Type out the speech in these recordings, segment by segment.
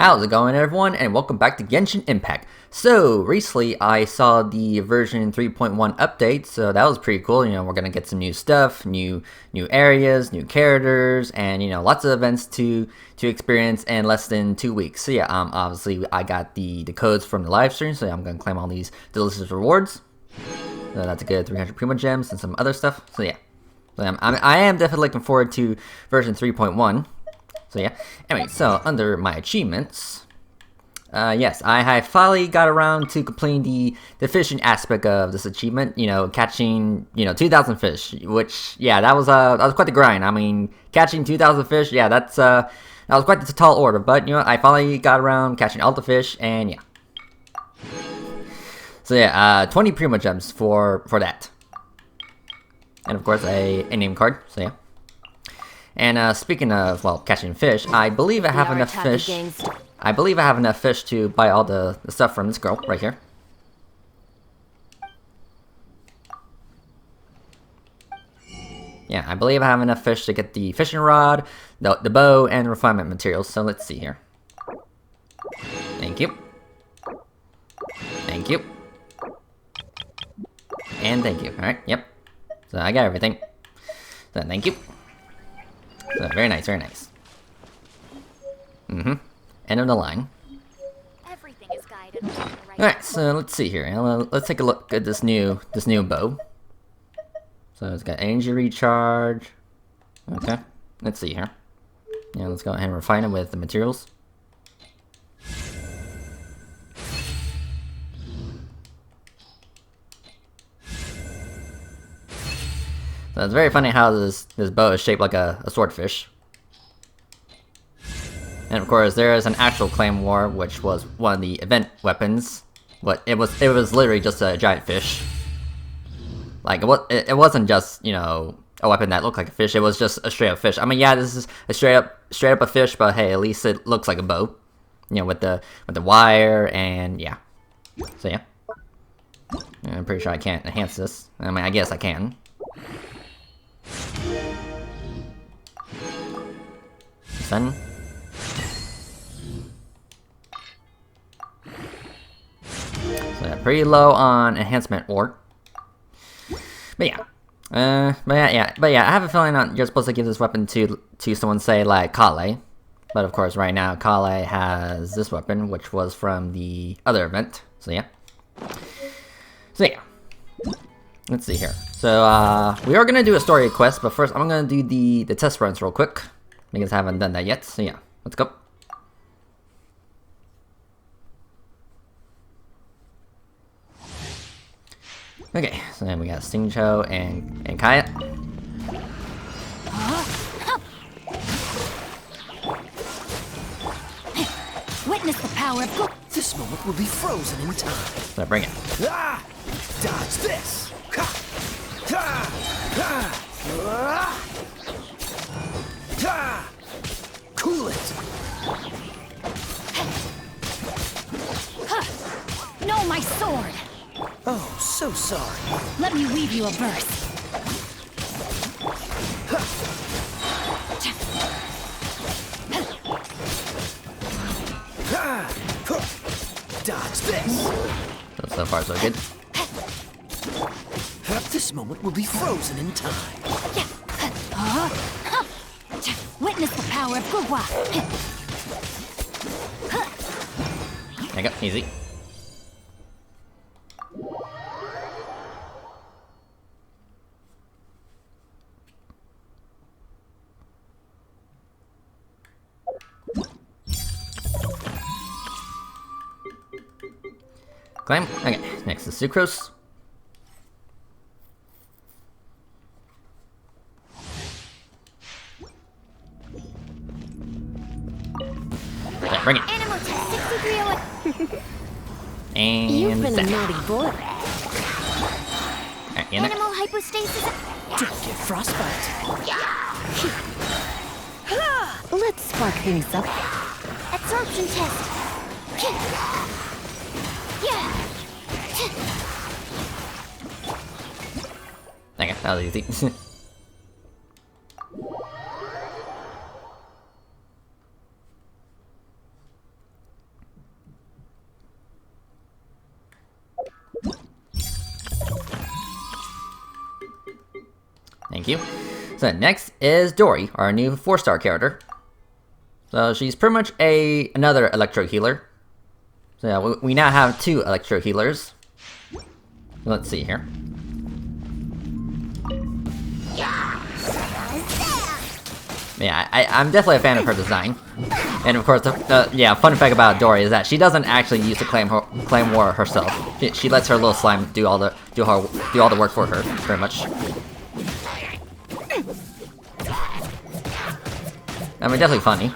How's it going, everyone, and welcome back to Genshin Impact. So, recently I saw the version 3.1 update, so that was pretty cool. We're gonna get some new stuff, new areas, new characters, and lots of events to experience in less than 2 weeks. So yeah, obviously I got the codes from the live stream, so I'm gonna claim all these delicious rewards. So that's a good 300 Primo Gems and some other stuff. So yeah, I am definitely looking forward to version 3.1. So yeah, anyway, so under my achievements, yes, I finally got around to completing the fishing aspect of this achievement, catching, 2,000 fish, which, yeah, that was quite the grind. I mean, catching 2,000 fish, yeah, that was quite the tall order, but, I finally got around catching all the fish, and yeah. So yeah, 20 Primo Gems for that. And of course, a name card, so yeah. And speaking of, well, catching fish, I believe I have enough fish. I believe I have enough fish to buy all the stuff from this girl right here. Yeah, I believe I have enough fish to get the fishing rod, the bow, and refinement materials. So let's see here. Thank you. Thank you. And thank you. Alright, yep. So I got everything. So thank you. So, very nice, very nice. End of the line. Everything is guided along the right. Alright, so let's see here. Let's take a look at this new bow. So it's got energy recharge. Okay, let's see here. Yeah, let's go ahead and refine it with the materials. So it's very funny how this bow is shaped like a swordfish. And of course, there is an actual claymore, which was one of the event weapons. But it was literally just a giant fish. Like it wasn't just a weapon that looked like a fish. It was just a straight up fish. I mean, yeah, this is a straight up a fish, but hey, at least it looks like a bow. With the wire and yeah. So yeah, I'm pretty sure I can't enhance this. I mean, I guess I can. Sun. So yeah, pretty low on enhancement ore. But yeah. But yeah, I have a feeling you're supposed to give this weapon to someone, say like Kale. But of course right now Kale has this weapon, which was from the other event. So yeah. Let's see here. So we are gonna do a story quest, but first I'm gonna do the test runs real quick. Because I haven't done that yet, so yeah, let's go. Okay, so then we got Singcho and Kaya. Witness the power of this moment will be frozen in time. So bring it. Ah! Dodge this! Ha! Ha! Ha! Ah! Ha! Cool it! No, my sword! Oh, so sorry. Let me weave you a verse. Dodge this! So far so good. This moment will be frozen in time. Witness the power of Gugwa. There you go, easy. Climb. Okay, next is Sucrose. Okay, bring it. Animal test 6301. And You've been zap. a naughty boy. Alright, in there. Animal hypostasis. Don't get frostbite. Let's spark things up. Absorption test. Okay, that was easy. Thank you. So next is Dory, our new 4-star character. So she's pretty much another electro healer. So yeah, we now have 2 electro healers. Let's see here. Yeah, I'm definitely a fan of her design. And of course, yeah, fun fact about Dory is that she doesn't actually use the claymore herself. She lets her little slime do all the work for her, pretty much. I mean, definitely funny.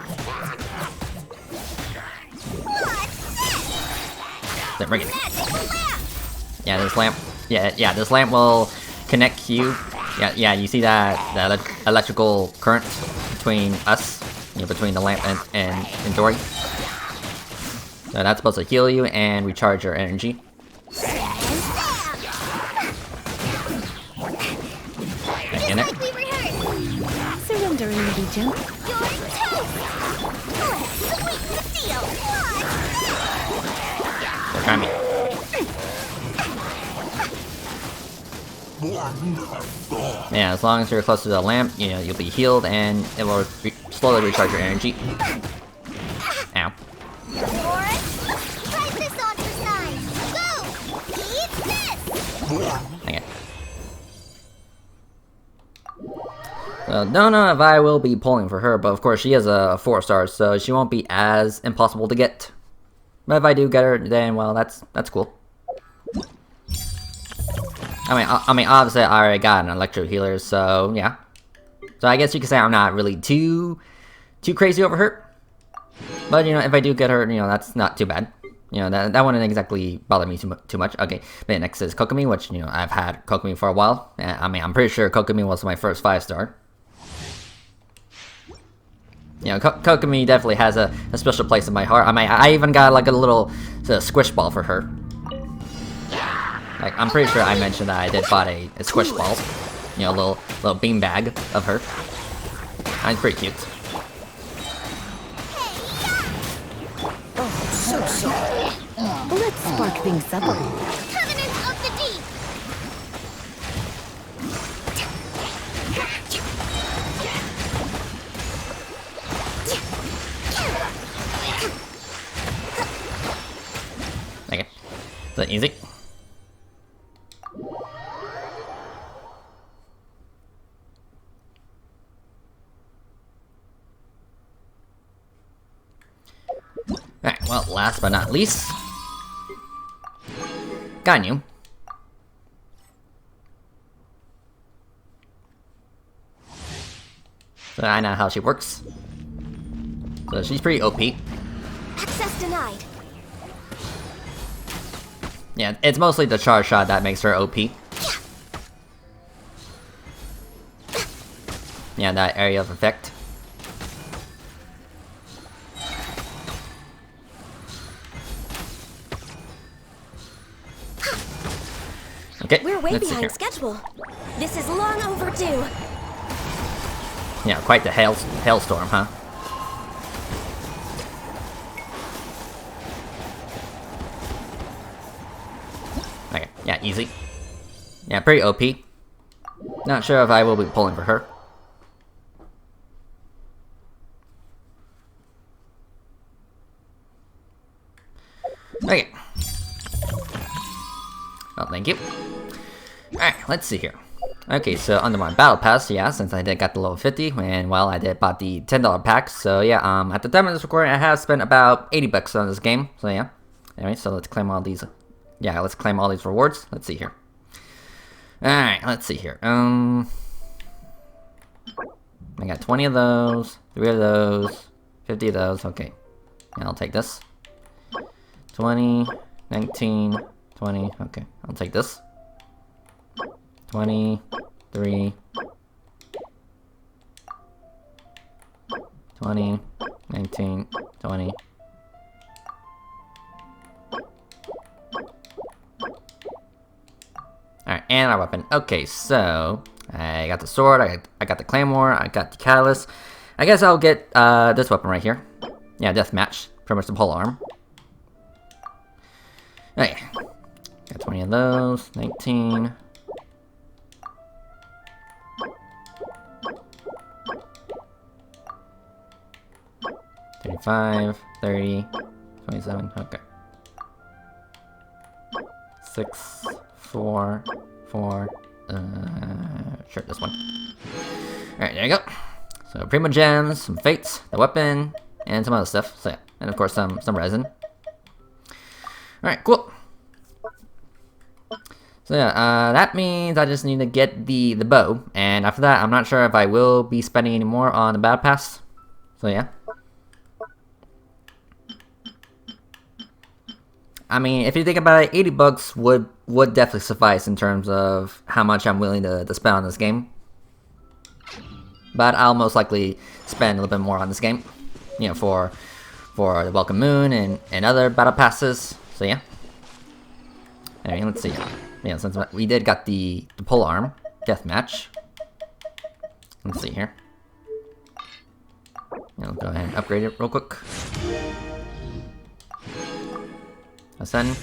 There, bring it. Yeah, this lamp. Yeah, this lamp will connect you. Yeah, you see that electrical current between us, between the lamp and Dory. So that's supposed to heal you and recharge your energy. Back in it. Surrendering the Legion. They're trying me. Yeah, as long as you're close to the lamp, you'll be healed and it will slowly recharge your energy. Ow. Try this on your side. Go! Eat this! Dang it. So, don't know if I will be pulling for her, but of course she is a 4-star, so she won't be as impossible to get. But if I do get her, then well, that's cool. I mean, obviously I already got an electro healer, so yeah. So I guess you could say I'm not really too crazy over her. But if I do get her, that's not too bad. That wouldn't exactly bother me too much. Okay, but next is Kokomi, which I've had Kokomi for a while. I mean, I'm pretty sure Kokomi was my first 5-star. Kokomi definitely has a special place in my heart. I mean, I even got like a little squish ball for her. Like, I'm pretty sure I mentioned that I did bought a squish ball. Little bean bag of her. I'm pretty cute. Oh, so sorry. Let's spark things up. Covenant of the Deep. Okay. Is that easy? Alright, well, last but not least, Ganyu. So I know how she works. So she's pretty OP. Access denied. Yeah, it's mostly the charge shot that makes her OP. Yeah, that area of effect. Okay, We're way let's see here. behind schedule. This is long overdue. Yeah, quite the hailstorm, huh? Okay, yeah, easy. Yeah, pretty OP. Not sure if I will be pulling for her. Okay. Oh, thank you. Alright, let's see here. Okay, so under my battle pass, yeah, since I did got the level 50, and well, I did bought the $10 pack, so yeah, at the time of this recording, I have spent about 80 bucks on this game, so yeah. Anyway, so let's claim all these, yeah, let's claim all these rewards. Let's see here. Alright, let's see here. I got 20 of those, 3 of those, 50 of those, okay. And I'll take this. 20, 19, 20, okay, I'll take this. 20, 3, 20, 19, 20. Alright, and our weapon. Okay, so I got the sword, I got the claymore, I got the catalyst. I guess I'll get this weapon right here. Yeah, deathmatch. Pretty much the pole arm. Okay. Got 20 of those. 19. 25, 30, 27, okay. 6, 4, 4, sure, this one. Alright, there you go. So, Primo Gems, some Fates, the weapon, and some other stuff. So yeah, and of course some resin. Alright, cool. So yeah, that means I just need to get the bow, and after that, I'm not sure if I will be spending any more on the battle pass. So yeah. I mean, if you think about it, 80 bucks would definitely suffice in terms of how much I'm willing to spend on this game. But I'll most likely spend a little bit more on this game, you know, for the Welcome Moon and other battle passes. So yeah. Anyway, let's see. Yeah, since we did got the pole arm deathmatch. Let's see here. I'll go ahead and upgrade it real quick. Ascend.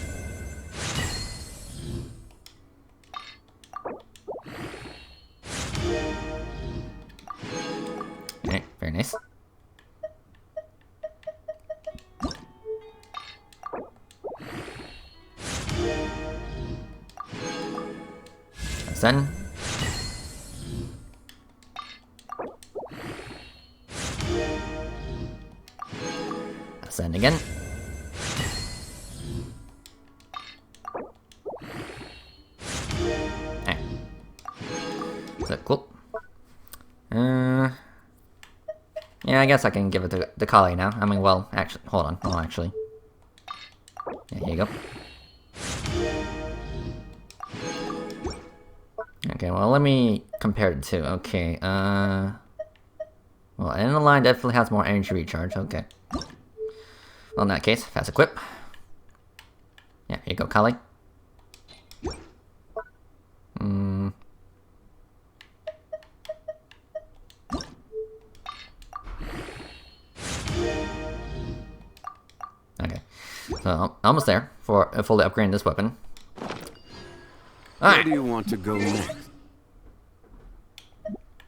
Alright, very nice. Ascend. Ascend again. Alright. So cool. Yeah, I guess I can give it to the collie now. I mean, well, actually, hold on. Oh, actually. Yeah, here you go. Okay, well, let me compare the two. Okay, well, and the line definitely has more energy recharge. Okay. Well, in that case, fast equip. Yeah, here you go, collie. Okay, so almost there for fully upgrading this weapon. Where do you want to go next?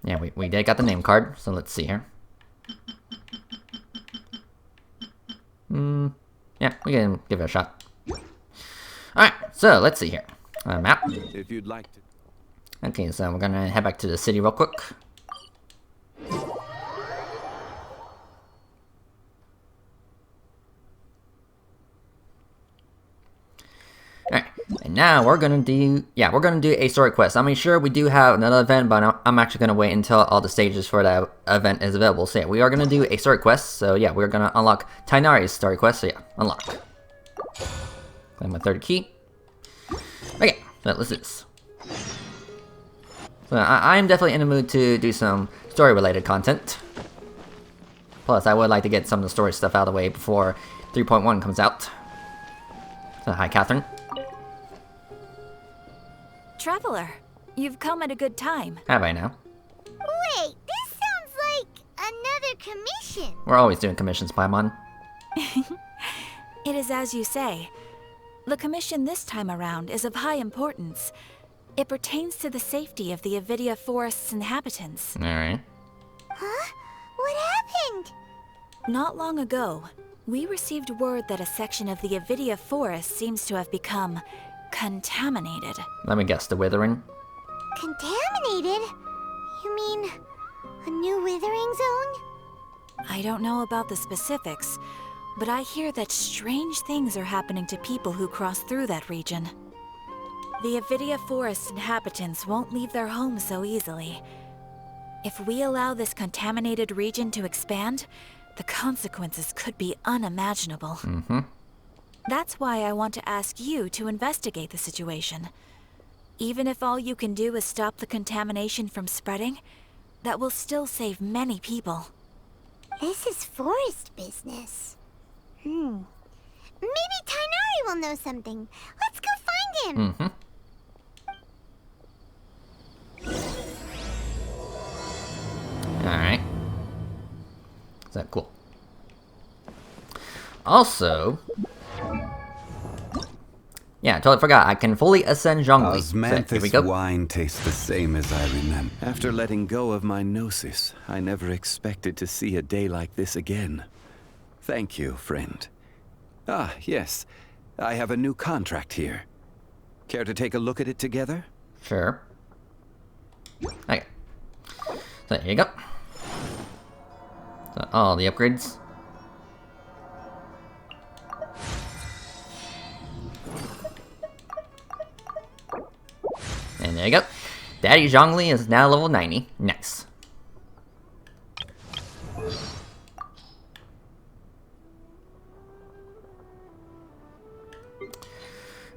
Yeah, we did got the name card, so let's see here. Yeah, we can give it a shot. Alright, so let's see here. Map. If you'd like to. Okay, so we're gonna head back to the city real quick. Alright, and now we're gonna do a story quest. I mean, sure, we do have another event, but I'm actually gonna wait until all the stages for that event is available. So yeah, we are gonna do a story quest. So yeah, we're gonna unlock Tainari's story quest. So yeah, unlock. Claim my third key. Okay, so let's do this. So I'm definitely in the mood to do some story-related content. Plus, I would like to get some of the story stuff out of the way before 3.1 comes out. So hi, Catherine. Traveler, you've come at a good time. Have I now? Wait, this sounds like another commission. We're always doing commissions, Paimon. It is as you say. The commission this time around is of high importance. It pertains to the safety of the Avidia Forest's inhabitants. Alright. Huh? What happened? Not long ago, we received word that a section of the Avidia Forest seems to have become contaminated. Let me guess, the Withering? Contaminated? You mean a new withering zone? I don't know about the specifics, but I hear that strange things are happening to people who cross through that region. The Avidia Forest inhabitants won't leave their homes so easily. If we allow this contaminated region to expand, the consequences could be unimaginable. Mm-hmm. That's why I want to ask you to investigate the situation. Even if all you can do is stop the contamination from spreading, that will still save many people. This is forest business. Maybe Tainari will know something. Let's go find him. Mm-hmm. Alright. Is that cool? Also... Yeah, I totally forgot. I can fully ascend Zhongli. So, here we Osmanthus go. wine tastes the same as I remember. After letting go of my gnosis, I never expected to see a day like this again. Thank you, friend. Ah, yes. I have a new contract here. Care to take a look at it together? Sure. Okay. So here you go. So all the upgrades. And there you go. Daddy Zhongli is now level 90. Nice.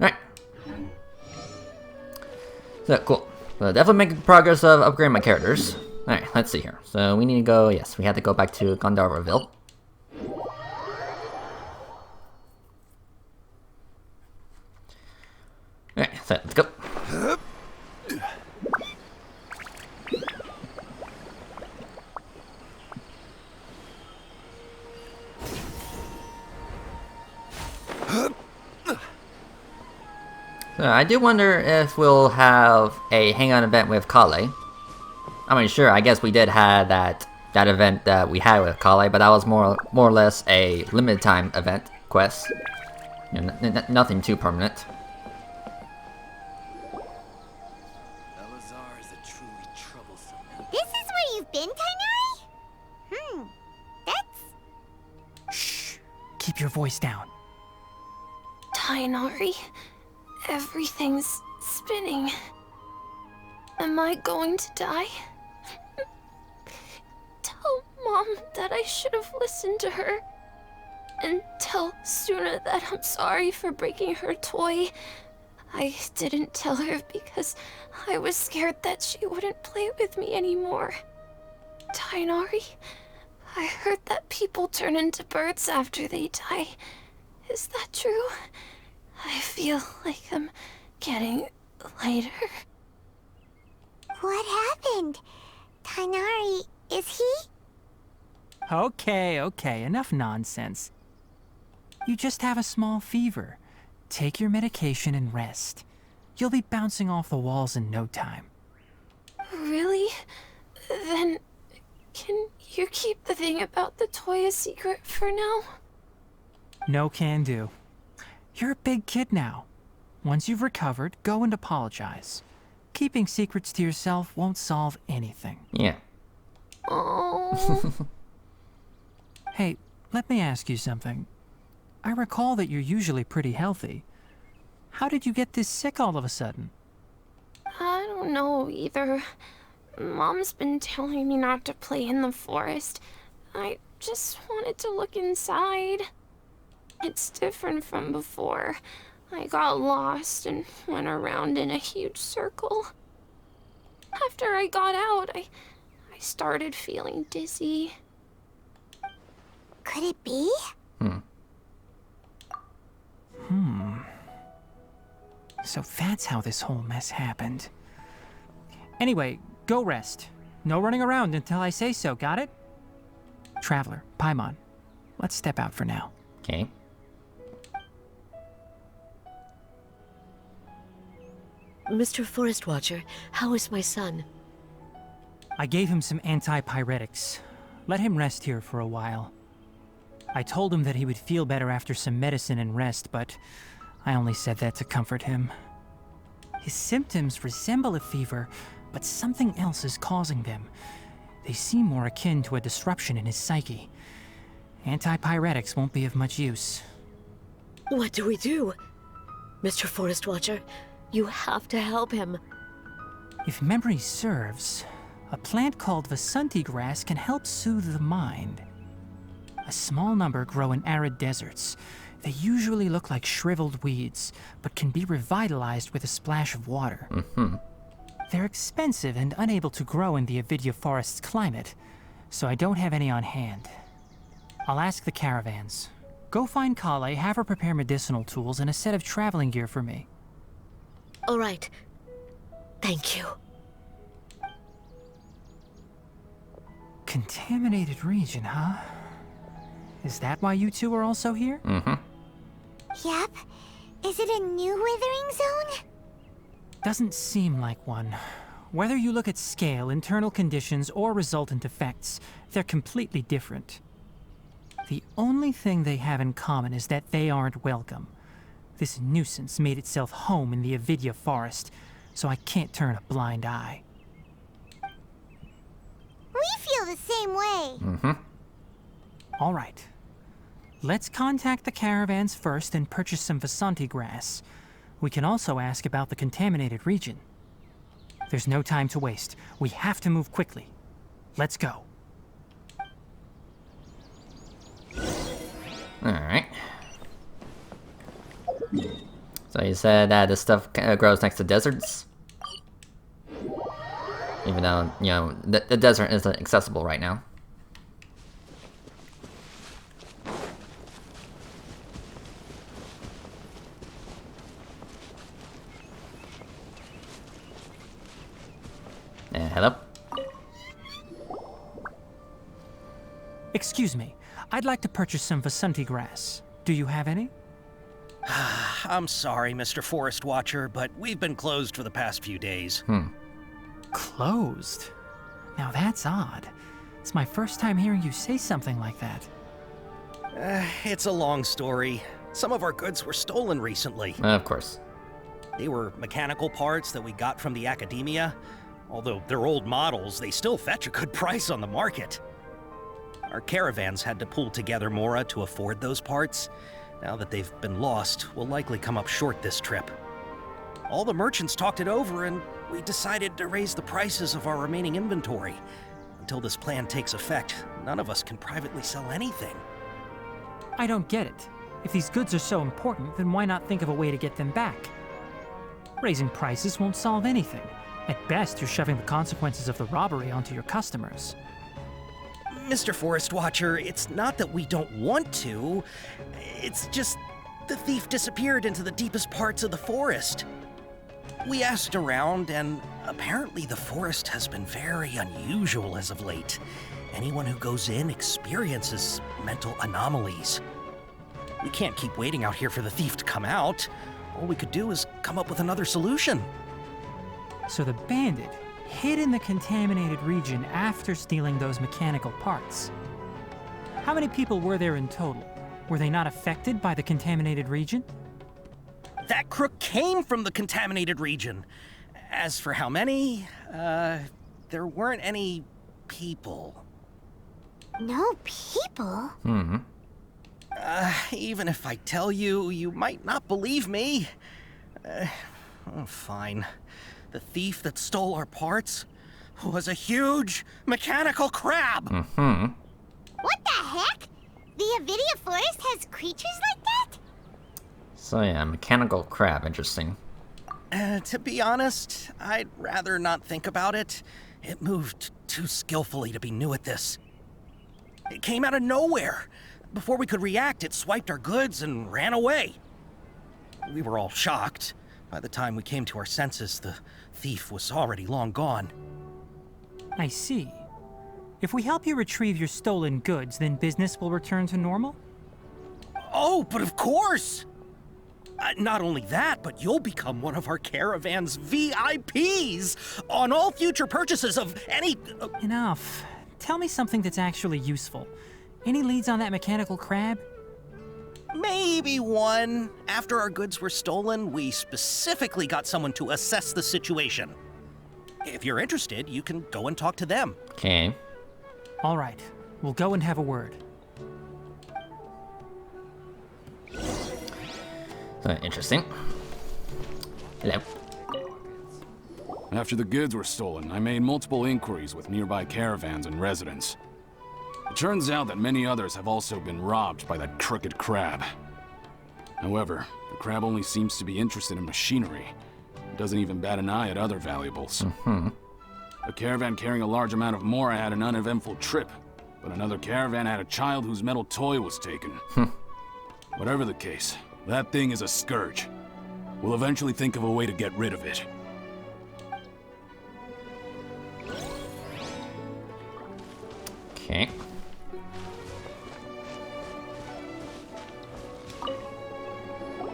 Alright. So, cool. So, definitely making progress of upgrading my characters. Alright, let's see here. So, we need to go, yes, we have to go back to Gondarville. Alright, so let's go. So I do wonder if we'll have a hang-on event with Kale. I mean, sure, I guess we did have that event that we had with Kale, but that was more or less a limited time event quest. You know, nothing too permanent. Elazar is a truly troublesome man. This is where you've been, Tainari? That's... Shh. Keep your voice down. Tainari, everything's spinning. Am I going to die? Tell Mom that I should have listened to her. And tell Suna that I'm sorry for breaking her toy. I didn't tell her because I was scared that she wouldn't play with me anymore. Tainari, I heard that people turn into birds after they die. Is that true? I feel like I'm getting lighter. What happened? Tainari, is he? Okay, enough nonsense. You just have a small fever. Take your medication and rest. You'll be bouncing off the walls in no time. Really? Then, can you keep the thing about the toy a secret for now? No can do. You're a big kid now. Once you've recovered, go and apologize. Keeping secrets to yourself won't solve anything. Yeah. Oh. Hey, let me ask you something. I recall that you're usually pretty healthy. How did you get this sick all of a sudden? I don't know either. Mom's been telling me not to play in the forest. I just wanted to look inside. It's different from before. I got lost and went around in a huge circle. After I got out, I started feeling dizzy. Could it be? So that's how this whole mess happened. Anyway, go rest. No running around until I say so, got it? Traveler, Paimon, let's step out for now. Okay. Mr. Forest Watcher, how is my son? I gave him some antipyretics. Let him rest here for a while. I told him that he would feel better after some medicine and rest, but I only said that to comfort him. His symptoms resemble a fever, but something else is causing them. They seem more akin to a disruption in his psyche. Antipyretics won't be of much use. What do we do? Mr. Forest Watcher, you have to help him. If memory serves, a plant called Vasanti grass can help soothe the mind. A small number grow in arid deserts. They usually look like shriveled weeds, but can be revitalized with a splash of water. They're expensive and unable to grow in the Avidya forest's climate, so I don't have any on hand. I'll ask the caravans. Go find Kale, have her prepare medicinal tools and a set of traveling gear for me. All right. Thank you. Contaminated region, huh? Is that why you two are also here? Yep. Is it a new withering zone? Doesn't seem like one. Whether you look at scale, internal conditions, or resultant effects, they're completely different. The only thing they have in common is that they aren't welcome. This nuisance made itself home in the Avidia forest, so I can't turn a blind eye. We feel the same way. All right. Let's contact the caravans first and purchase some Vasanti grass. We can also ask about the contaminated region. There's no time to waste. We have to move quickly. Let's go. Alright. So you said that this stuff grows next to deserts? Even though, you know, the desert isn't accessible right now. Hello? Excuse me. I'd like to purchase some Vasanti grass. Do you have any? I'm sorry, Mr. Forest Watcher, but we've been closed for the past few days. Closed? Now that's odd. It's my first time hearing you say something like that. It's a long story. Some of our goods were stolen recently. Of course. They were mechanical parts that we got from the academia. Although they're old models, they still fetch a good price on the market. Our caravans had to pull together more to afford those parts. Now that they've been lost, we'll likely come up short this trip. All the merchants talked it over, and we decided to raise the prices of our remaining inventory. Until this plan takes effect, none of us can privately sell anything. I don't get it. If these goods are so important, then why not think of a way to get them back? Raising prices won't solve anything. At best, you're shoving the consequences of the robbery onto your customers. Mr. Forest Watcher, it's not that we don't want to. It's just the thief disappeared into the deepest parts of the forest. We asked around, and apparently the forest has been very unusual as of late. Anyone who goes in experiences mental anomalies. We can't keep waiting out here for the thief to come out. All we could do is come up with another solution. So the bandit hid in the contaminated region after stealing those mechanical parts. How many people were there in total? Were they not affected by the contaminated region? That crook came from the contaminated region. As for how many, there weren't any people. No people? Even if I tell you, you might not believe me. Fine. The thief that stole our parts was a huge mechanical crab. What the heck? The Avidia forest has creatures like that? So yeah, mechanical crab, interesting. To be honest, I'd rather not think about it. It moved too skillfully to be new at this. It came out of nowhere. Before we could react, it swiped our goods and ran away. We were all shocked. By the time we came to our senses, the thief was already long gone. I see. If we help you retrieve your stolen goods, then business will return to normal? Oh, but of course! Not only that, but you'll become one of our caravan's VIPs on all future purchases of any... Enough. Tell me something that's actually useful. Any leads on that mechanical crab? Maybe one. After our goods were stolen, we specifically got someone to assess the situation. If you're interested, you can go and talk to them. Okay. All right. We'll go and have a word. Interesting. Hello. After the goods were stolen, I made multiple inquiries with nearby caravans and residents. It turns out that many others have also been robbed by that crooked crab. However, the crab only seems to be interested in machinery. It doesn't even bat an eye at other valuables. A caravan carrying a large amount of mora had an uneventful trip, but another caravan had a child whose metal toy was taken. Whatever the case, that thing is a scourge. We'll eventually think of a way to get rid of it. Okay.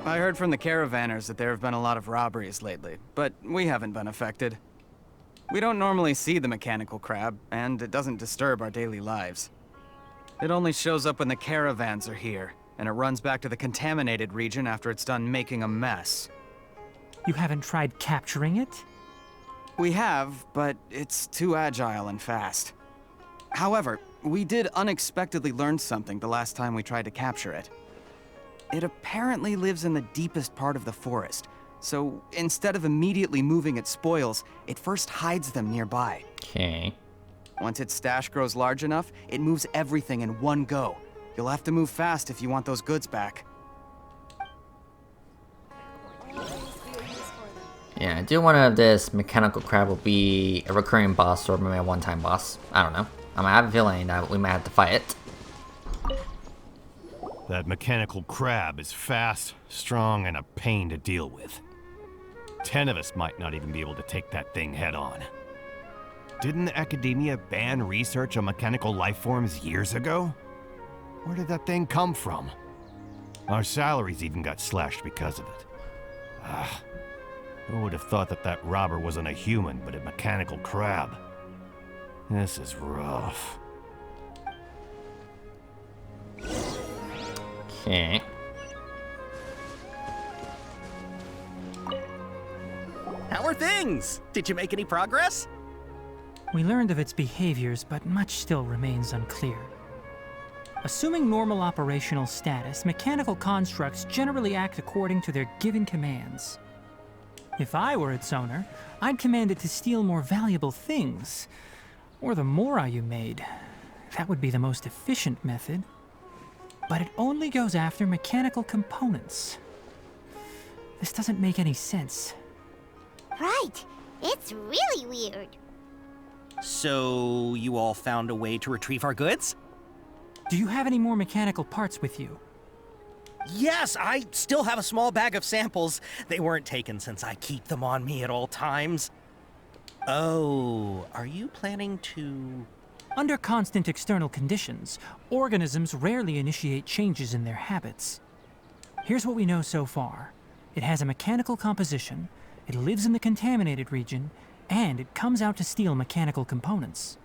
I heard from the caravanners that there have been a lot of robberies lately, but we haven't been affected. We don't normally see the mechanical crab, and it doesn't disturb our daily lives. It only shows up when the caravans are here, and it runs back to the contaminated region after it's done making a mess. You haven't tried capturing it? We have, but it's too agile and fast. However, we did unexpectedly learn something the last time we tried to capture it. It apparently lives in the deepest part of the forest, so instead of immediately moving its spoils, it first hides them nearby. Okay. Once its stash grows large enough, it moves everything in one go. You'll have to move fast if you want those goods back. Yeah, I do wonder if this mechanical crab will be a recurring boss or maybe a one-time boss. I don't know. I have a feeling that we might have to fight it. That mechanical crab is fast, strong, and a pain to deal with. 10 of us might not even be able to take that thing head on. Didn't the academia ban research on mechanical life forms years ago? Where did that thing come from? Our salaries even got slashed because of it. Who would have thought that that robber wasn't a human, but a mechanical crab? This is rough. Okay. How are things? Did you make any progress? We learned of its behaviors, but much still remains unclear. Assuming normal operational status, mechanical constructs generally act according to their given commands. If I were its owner, I'd command it to steal more valuable things. Or the mora you made. That would be the most efficient method. But it only goes after mechanical components. This doesn't make any sense. Right. It's really weird. So, you all found a way to retrieve our goods? Do you have any more mechanical parts with you? Yes, I still have a small bag of samples. They weren't taken since I keep them on me at all times. Oh, are you planning to... Under constant external conditions, organisms rarely initiate changes in their habits. Here's what we know so far. It has a mechanical composition, it lives in the contaminated region, and it comes out to steal mechanical components.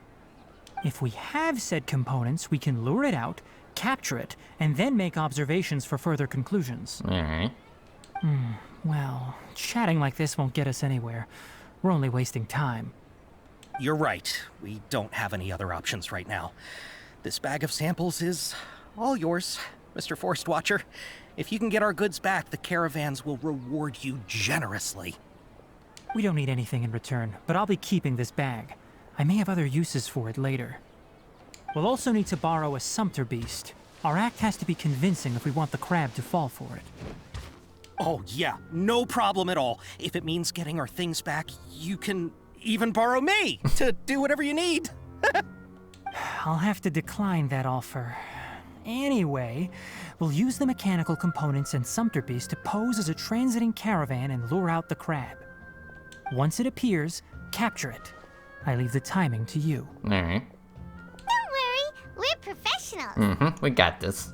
If we have said components, we can lure it out, capture it, and then make observations for further conclusions. Alright. Well, chatting like this won't get us anywhere. We're only wasting time. You're right. We don't have any other options right now. This bag of samples is all yours, Mr. Forest Watcher. If you can get our goods back, the caravans will reward you generously. We don't need anything in return, but I'll be keeping this bag. I may have other uses for it later. We'll also need to borrow a sumpter beast. Our act has to be convincing if we want the crab to fall for it. Oh yeah, no problem at all. If it means getting our things back, you can even borrow me to do whatever you need. I'll have to decline that offer. Anyway, we'll use the mechanical components and sumpter beast to pose as a transiting caravan and lure out the crab. Once it appears, capture it. I leave the timing to you. Alright. Don't worry, we're professionals. We got this.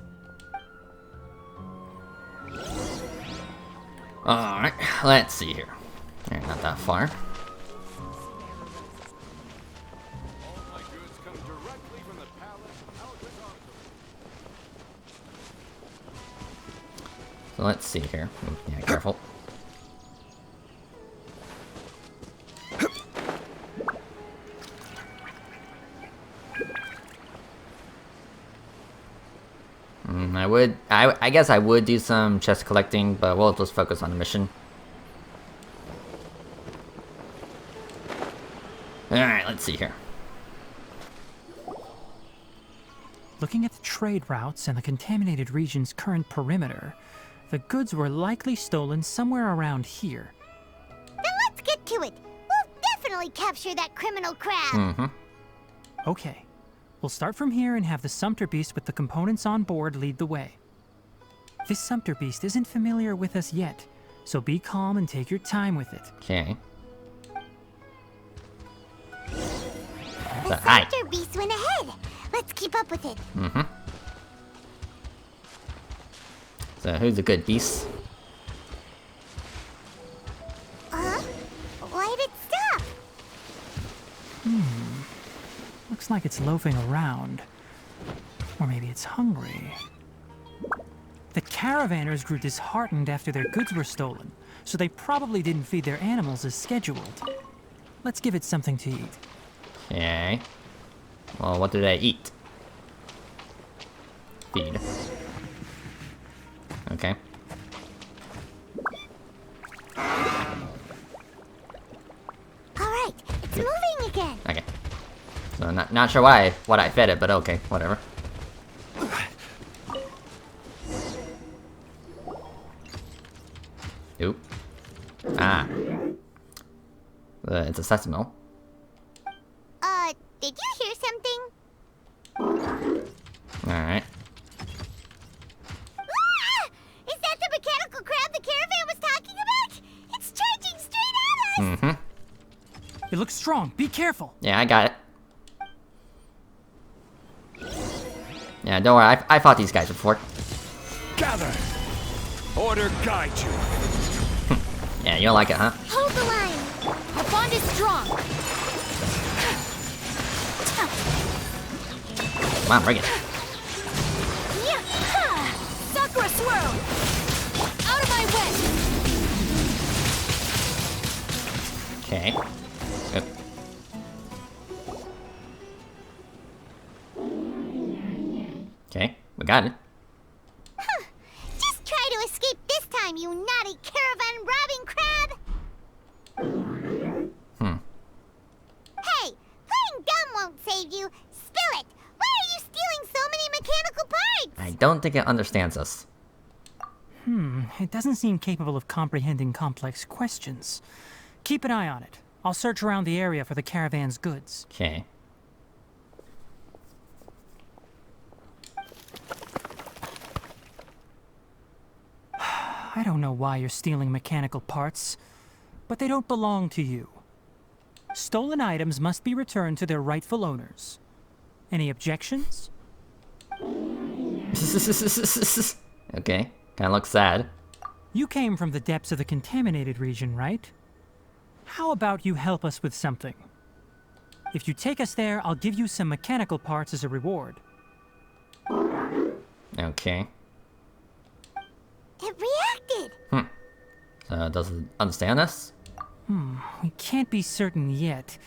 Alright, let's see here. Alright, not that far. So let's see here. Yeah, careful. I guess I would do some chest collecting, but we'll just focus on the mission. Alright, let's see here. Looking at the trade routes and the contaminated region's current perimeter, the goods were likely stolen somewhere around here. Then let's get to it. We'll definitely capture that criminal crab. Okay. We'll start from here and have the sumpter beast with the components on board lead the way. This sumpter beast isn't familiar with us yet, so be calm and take your time with it. Okay. The sumpter beast went ahead. Let's keep up with it. So who's a good beast? Why did it stop? Looks like it's loafing around. Or maybe it's hungry. The caravanners grew disheartened after their goods were stolen, so they probably didn't feed their animals as scheduled. Let's give it something to eat. Okay. Well, what do they eat? Feed. Okay. Alright, it's moving again. Okay. So not sure why I fed it, but okay, whatever. Oop. Ah. It's a sentinel. Did you hear something? Alright. Ah! Is that the mechanical crab the caravan was talking about? It's charging straight at us! Mm-hmm. It looks strong. Be careful. Yeah, I got it. Yeah, don't worry. I fought these guys before. Gather! Order guide you. Yeah, you don't like it, huh? Hold the line! Our bond is strong! Come on, bring it. Yeah! Sakura swirl! Out of my way! Okay. Yep. Okay, we got it. Huh. Just try to escape this time, you naughty caravan robbing crab! Hey, playing dumb won't save you. Spill it! Why are you stealing so many mechanical parts? I don't think it understands us. It doesn't seem capable of comprehending complex questions. Keep an eye on it. I'll search around the area for the caravan's goods. Okay. I don't know why you're stealing mechanical parts, but they don't belong to you. Stolen items must be returned to their rightful owners. Any objections? Okay, kinda looks sad. You came from the depths of the contaminated region, right? How about you help us with something? If you take us there, I'll give you some mechanical parts as a reward. Okay. It reacted! So, does it understand us? We can't be certain yet.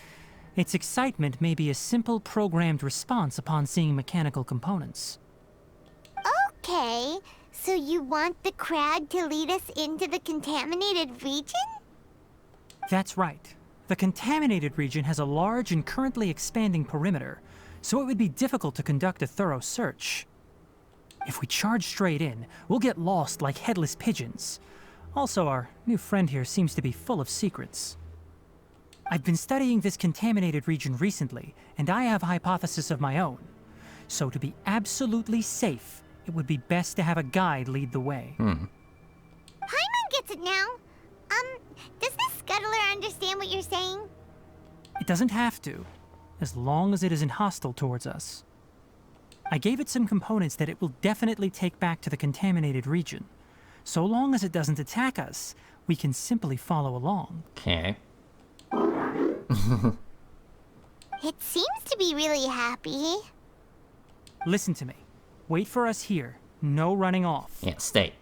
Its excitement may be a simple programmed response upon seeing mechanical components. Okay, so you want the crab to lead us into the contaminated region? That's right. The contaminated region has a large and currently expanding perimeter, so it would be difficult to conduct a thorough search. If we charge straight in, we'll get lost like headless pigeons. Also, our new friend here seems to be full of secrets. I've been studying this contaminated region recently, and I have a hypothesis of my own. So to be absolutely safe, it would be best to have a guide lead the way. Paimon gets it now. Does this scuttler understand what you're saying? It doesn't have to, as long as it isn't hostile towards us. I gave it some components that it will definitely take back to the contaminated region. So long as it doesn't attack us, we can simply follow along. Okay. It seems to be really happy. Listen to me. Wait for us here. No running off. Yeah, stay.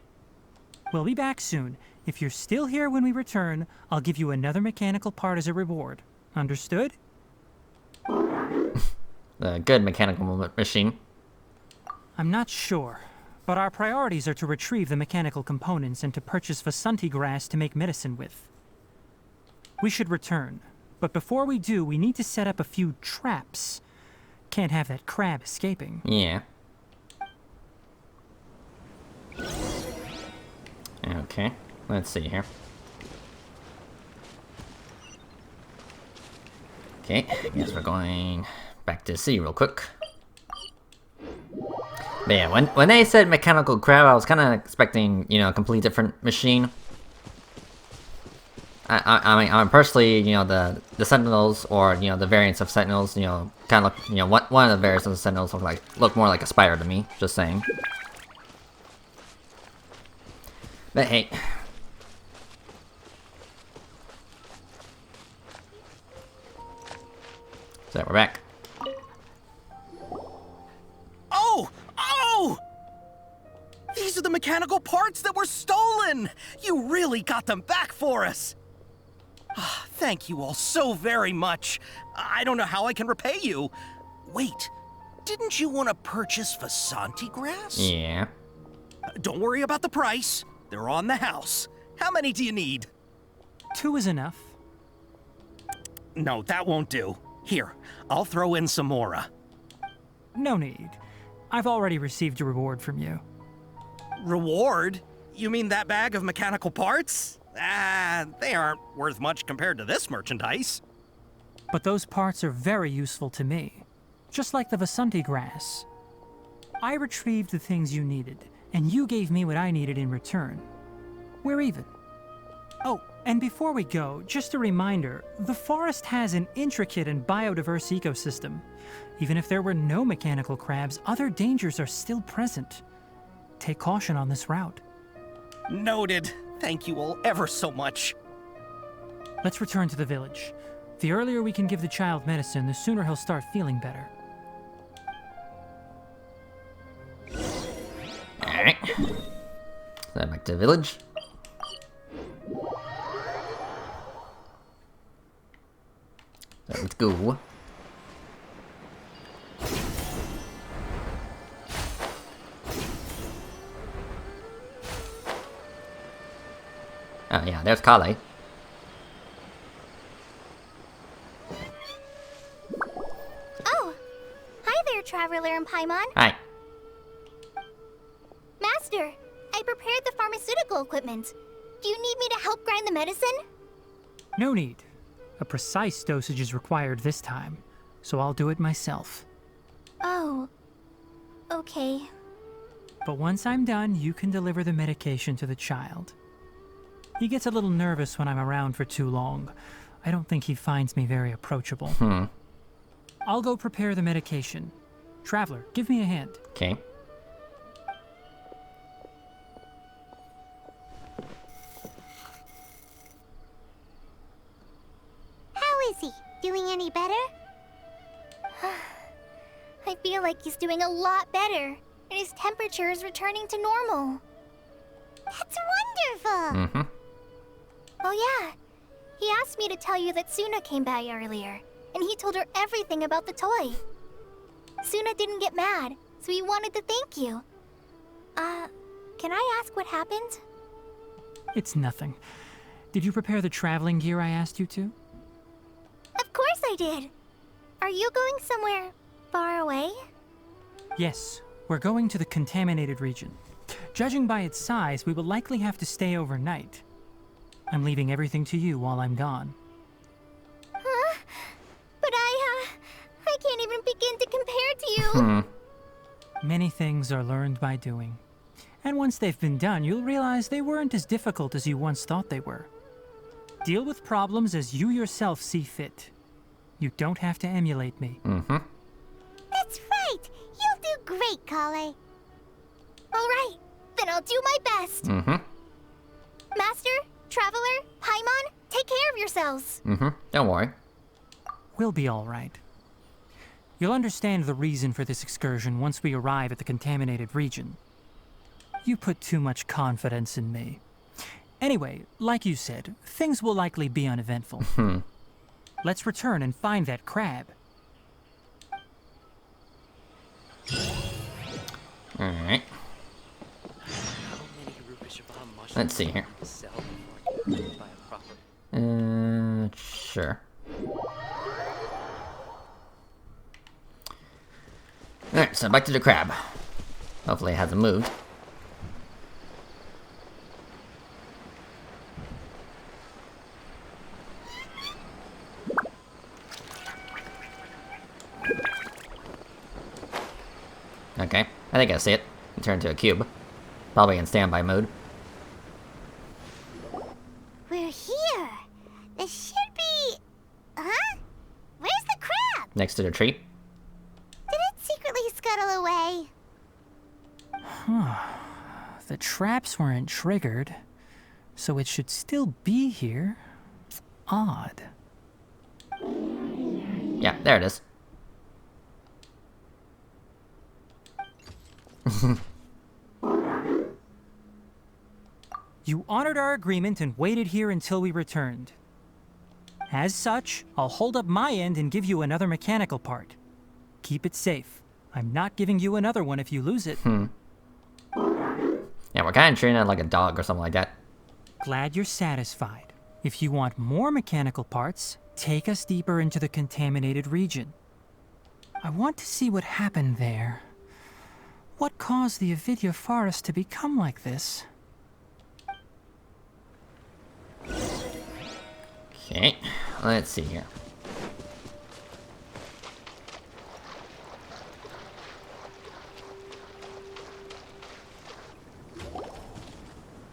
We'll be back soon. If you're still here when we return, I'll give you another mechanical part as a reward. Understood? The good mechanical machine. I'm not sure, but our priorities are to retrieve the mechanical components and to purchase Vasanti grass to make medicine with. We should return, but before we do, we need to set up a few traps. Can't have that crab escaping. Yeah. Okay, let's see here. Okay, guess we're going back to sea real quick. But yeah, when they said mechanical crab, I was kind of expecting, you know, a completely different machine. I mean, personally, you know, the Sentinels, or, you know, the variants of Sentinels, you know, kind of look, you know, one of the variants of the Sentinels look more like a spider to me. Just saying. But hey. So we're back. Oh, parts that were stolen! You really got them back for us! Thank you all so very much. I don't know how I can repay you. Wait, didn't you want to purchase Vasanti grass? Yeah. Don't worry about the price. They're on the house. How many do you need? 2 is enough. No, that won't do. Here, I'll throw in some more. No need. I've already received a reward from you. Reward? You mean that bag of mechanical parts? They aren't worth much compared to this merchandise. But those parts are very useful to me. Just like the Vasanti grass. I retrieved the things you needed, and you gave me what I needed in return. We're even. Oh, and before we go, just a reminder, the forest has an intricate and biodiverse ecosystem. Even if there were no mechanical crabs, other dangers are still present. Take caution on this route. Noted. Thank you all ever so much. Let's return to the village. The earlier we can give the child medicine, the sooner he'll start feeling better. Alright. So back to the village. So let's go. Oh yeah, there's Kale. Oh! Hi there, Traveler and Paimon. Hi. Master, I prepared the pharmaceutical equipment. Do you need me to help grind the medicine? No need. A precise dosage is required this time, so I'll do it myself. Oh. Okay. But once I'm done, you can deliver the medication to the child. He gets a little nervous when I'm around for too long. I don't think he finds me very approachable. I'll go prepare the medication. Traveler, give me a hand. Okay. How is he? Doing any better? I feel like he's doing a lot better, and his temperature is returning to normal. That's wonderful! Oh yeah, he asked me to tell you that Suna came by earlier, and he told her everything about the toy. Suna didn't get mad, so he wanted to thank you. Can I ask what happened? It's nothing. Did you prepare the traveling gear I asked you to? Of course I did. Are you going somewhere far away? Yes, we're going to the contaminated region. Judging by its size, we will likely have to stay overnight. I'm leaving everything to you while I'm gone. Huh? But I can't even begin to compare to you. Many things are learned by doing. And once they've been done, you'll realize they weren't as difficult as you once thought they were. Deal with problems as you yourself see fit. You don't have to emulate me. That's right. You'll do great, Kale. All right, then I'll do my best. Master, Traveler, Paimon, take care of yourselves. Don't worry. We'll be all right. You'll understand the reason for this excursion once we arrive at the contaminated region. You put too much confidence in me. Anyway, like you said, things will likely be uneventful. Let's return and find that crab. Alright. Let's see here. Sure. Alright, so back to the crab. Hopefully it hasn't moved. Okay, I think I see it. It turned into a cube. Probably in standby mode. We're here. This should be... Huh? Where's the crab? Next to the tree. Did it secretly scuttle away? The traps weren't triggered, so it should still be here. Odd. Yeah, there it is. You honored our agreement and waited here until we returned. As such, I'll hold up my end and give you another mechanical part. Keep it safe. I'm not giving you another one if you lose it. Yeah, we're kind of treating it like a dog or something like that. Glad you're satisfied. If you want more mechanical parts, take us deeper into the contaminated region. I want to see what happened there. What caused the Avidya forest to become like this? Okay, let's see here.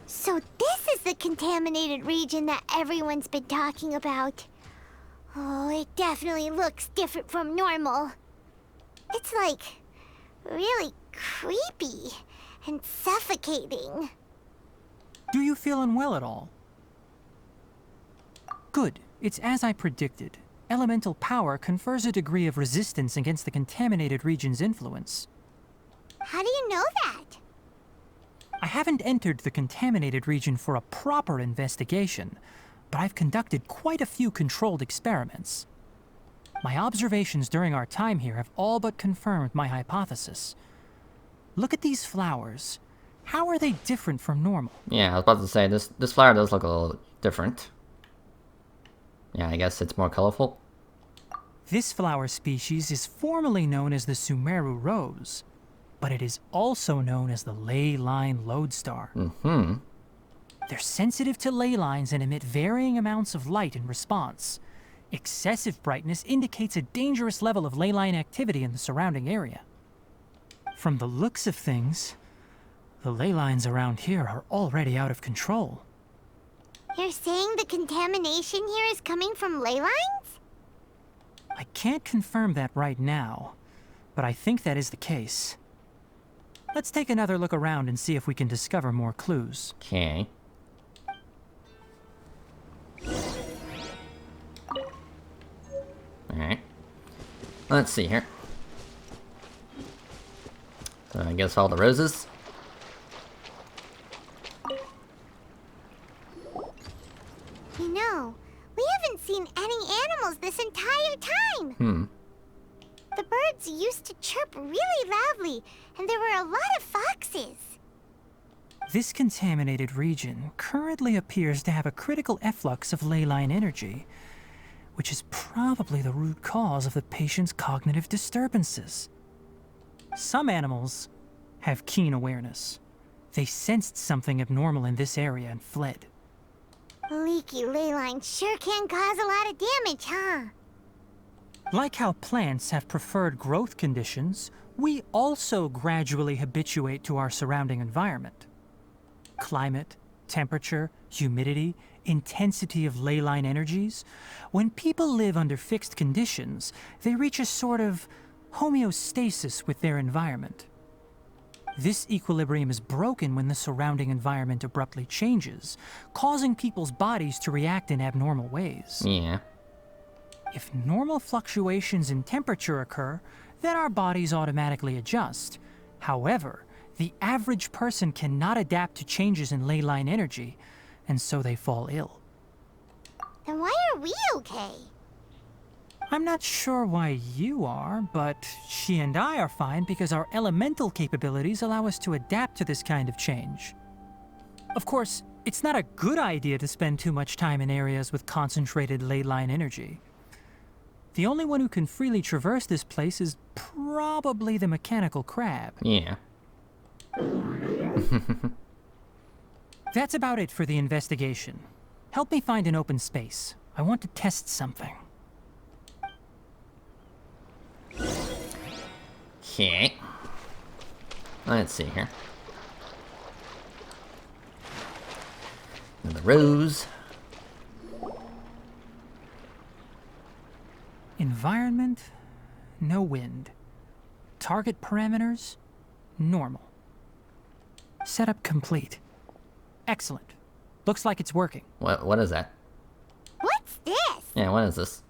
So this is the contaminated region that everyone's been talking about. Oh, it definitely looks different from normal. It's like really creepy and suffocating. Do you feel unwell at all? Good. It's as I predicted. Elemental power confers a degree of resistance against the contaminated region's influence. How do you know that? I haven't entered the contaminated region for a proper investigation, but I've conducted quite a few controlled experiments. My observations during our time here have all but confirmed my hypothesis. Look at these flowers. How are they different from normal? Yeah, I was about to say, this flower does look a little different. Yeah, I guess it's more colorful. This flower species is formally known as the Sumeru rose, but it is also known as the ley line lodestar. They're sensitive to ley lines and emit varying amounts of light in response. Excessive brightness indicates a dangerous level of ley line activity in the surrounding area. From the looks of things, the ley lines around here are already out of control. You're saying the contamination here is coming from ley lines? I can't confirm that right now, but I think that is the case. Let's take another look around and see if we can discover more clues. Okay. Alright. Let's see here. So I guess all the roses. You know, we haven't seen any animals this entire time. The birds used to chirp really loudly, and there were a lot of foxes. This contaminated region currently appears to have a critical efflux of ley line energy, which is probably the root cause of the patient's cognitive disturbances. Some animals have keen awareness. They sensed something abnormal in this area and fled. Leaky ley lines sure can cause a lot of damage, huh? Like how plants have preferred growth conditions, we also gradually habituate to our surrounding environment. Climate, temperature, humidity, intensity of ley line energies. When people live under fixed conditions, they reach a sort of homeostasis with their environment. This equilibrium is broken when the surrounding environment abruptly changes, causing people's bodies to react in abnormal ways. Yeah. If normal fluctuations in temperature occur, then our bodies automatically adjust. However, the average person cannot adapt to changes in ley line energy, and so they fall ill. Then why are we okay? I'm not sure why you are, but she and I are fine because our elemental capabilities allow us to adapt to this kind of change. Of course, it's not a good idea to spend too much time in areas with concentrated ley line energy. The only one who can freely traverse this place is probably the mechanical crab. Yeah. That's about it for the investigation. Help me find an open space. I want to test something. Okay. Let's see here. And the rose. Environment, no wind. Target parameters, normal. Setup complete. Excellent. Looks like it's working. What is that? What's this? Yeah, what is this?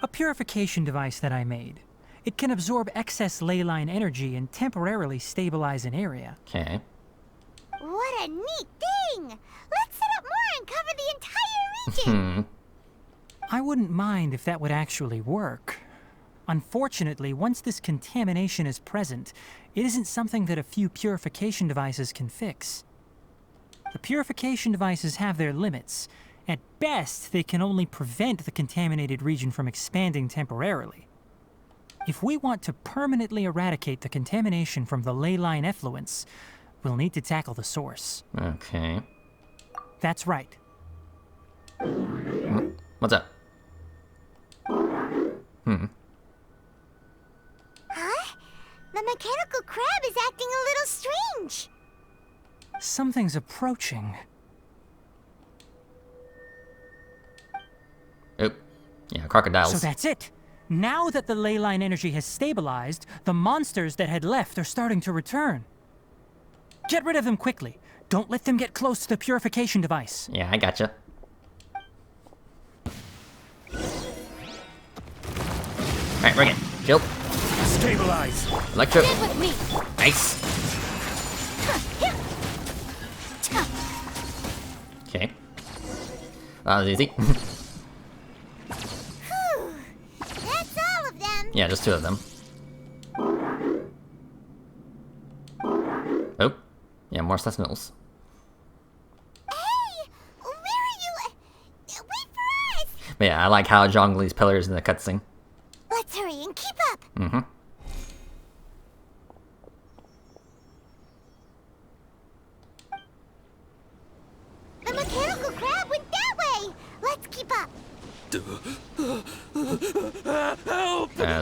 A purification device that I made. It can absorb excess ley line energy and temporarily stabilize an area. Okay. What a neat thing! it! I wouldn't mind if that would actually work. Unfortunately, once this contamination is present, it isn't something that a few purification devices can fix. The purification devices have their limits. At best, they can only prevent the contaminated region from expanding temporarily. If we want to permanently eradicate the contamination from the ley line effluents, we'll need to tackle the source. Okay. That's right. What's up? Huh? The mechanical crab is acting a little strange. Something's approaching. Oh, yeah, crocodiles. So that's it. Now that the ley line energy has stabilized, the monsters that had left are starting to return. Get rid of them quickly. Don't let them get close to the purification device. Yeah, I gotcha. Alright, bring it. Shield. Stabilize. Electro. Get with me. Nice. Okay. That was easy. Whew. That's all of them. Yeah, just 2 of them. Oh. Yeah, more sentinels. Hey! Where are you? Wait for us! But yeah, I like how Zhongli's pillars in the cutscene. Let's hurry and keep up. Mm-hmm. The mechanical crab went that way. Let's keep up.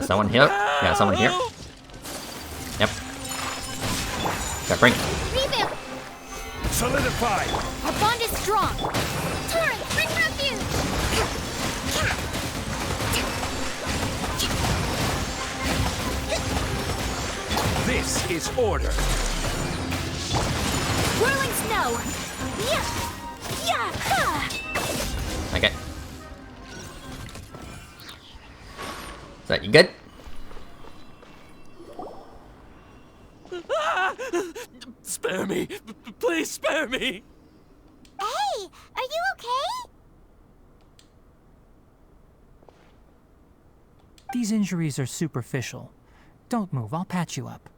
Someone here? Yeah, someone here. Yep. Got bring it. Reboot. Solidify. Our bond is strong. Torrent, bring refuge. This is order. Whirling snow. Yeah. Okay. Is that you good? Spare me. Please spare me. Hey, are you okay? These injuries are superficial. Don't move, I'll patch you up.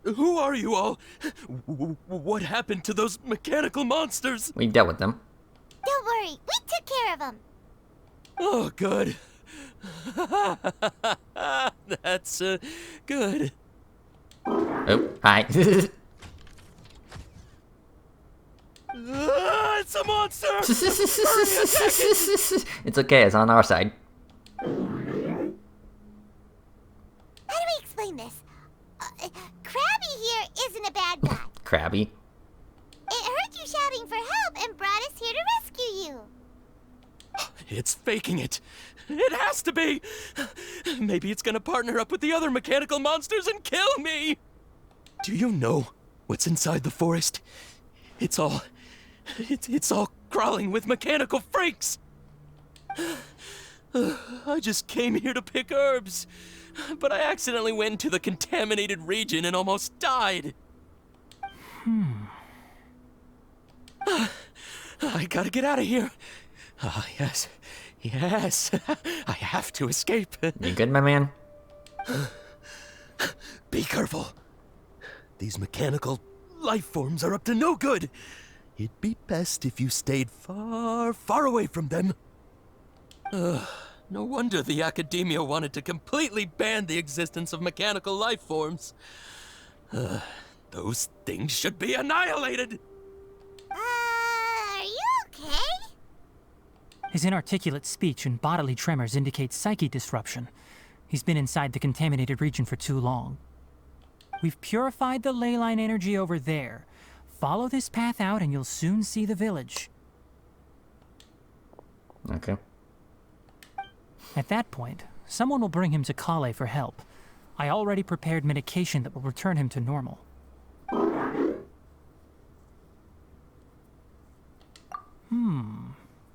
Who are you all? What happened to those mechanical monsters? We dealt with them. Don't worry, we took care of them. Oh, good. That's good. Oh, hi. It's a monster! Hurry, attack it! It's okay, it's on our side. How do we explain this? Crabby here isn't a bad guy. Crabby. It heard you shouting for help and brought us here to rescue you. It's faking it. It has to be. Maybe it's gonna partner up with the other mechanical monsters and kill me. Do you know what's inside the forest? It's all crawling with mechanical freaks. I just came here to pick herbs, but I accidentally went into the contaminated region and almost died. I gotta get out of here. Ah, yes. Yes. I have to escape. You good, my man? Be careful. These mechanical life forms are up to no good. It'd be best if you stayed far, far away from them. No wonder the Academia wanted to completely ban the existence of mechanical life forms. Those things should be annihilated. Are you okay? His inarticulate speech and bodily tremors indicate psyche disruption. He's been inside the contaminated region for too long. We've purified the ley line energy over there. Follow this path out and you'll soon see the village. Okay. At that point, someone will bring him to Kale for help. I already prepared medication that will return him to normal.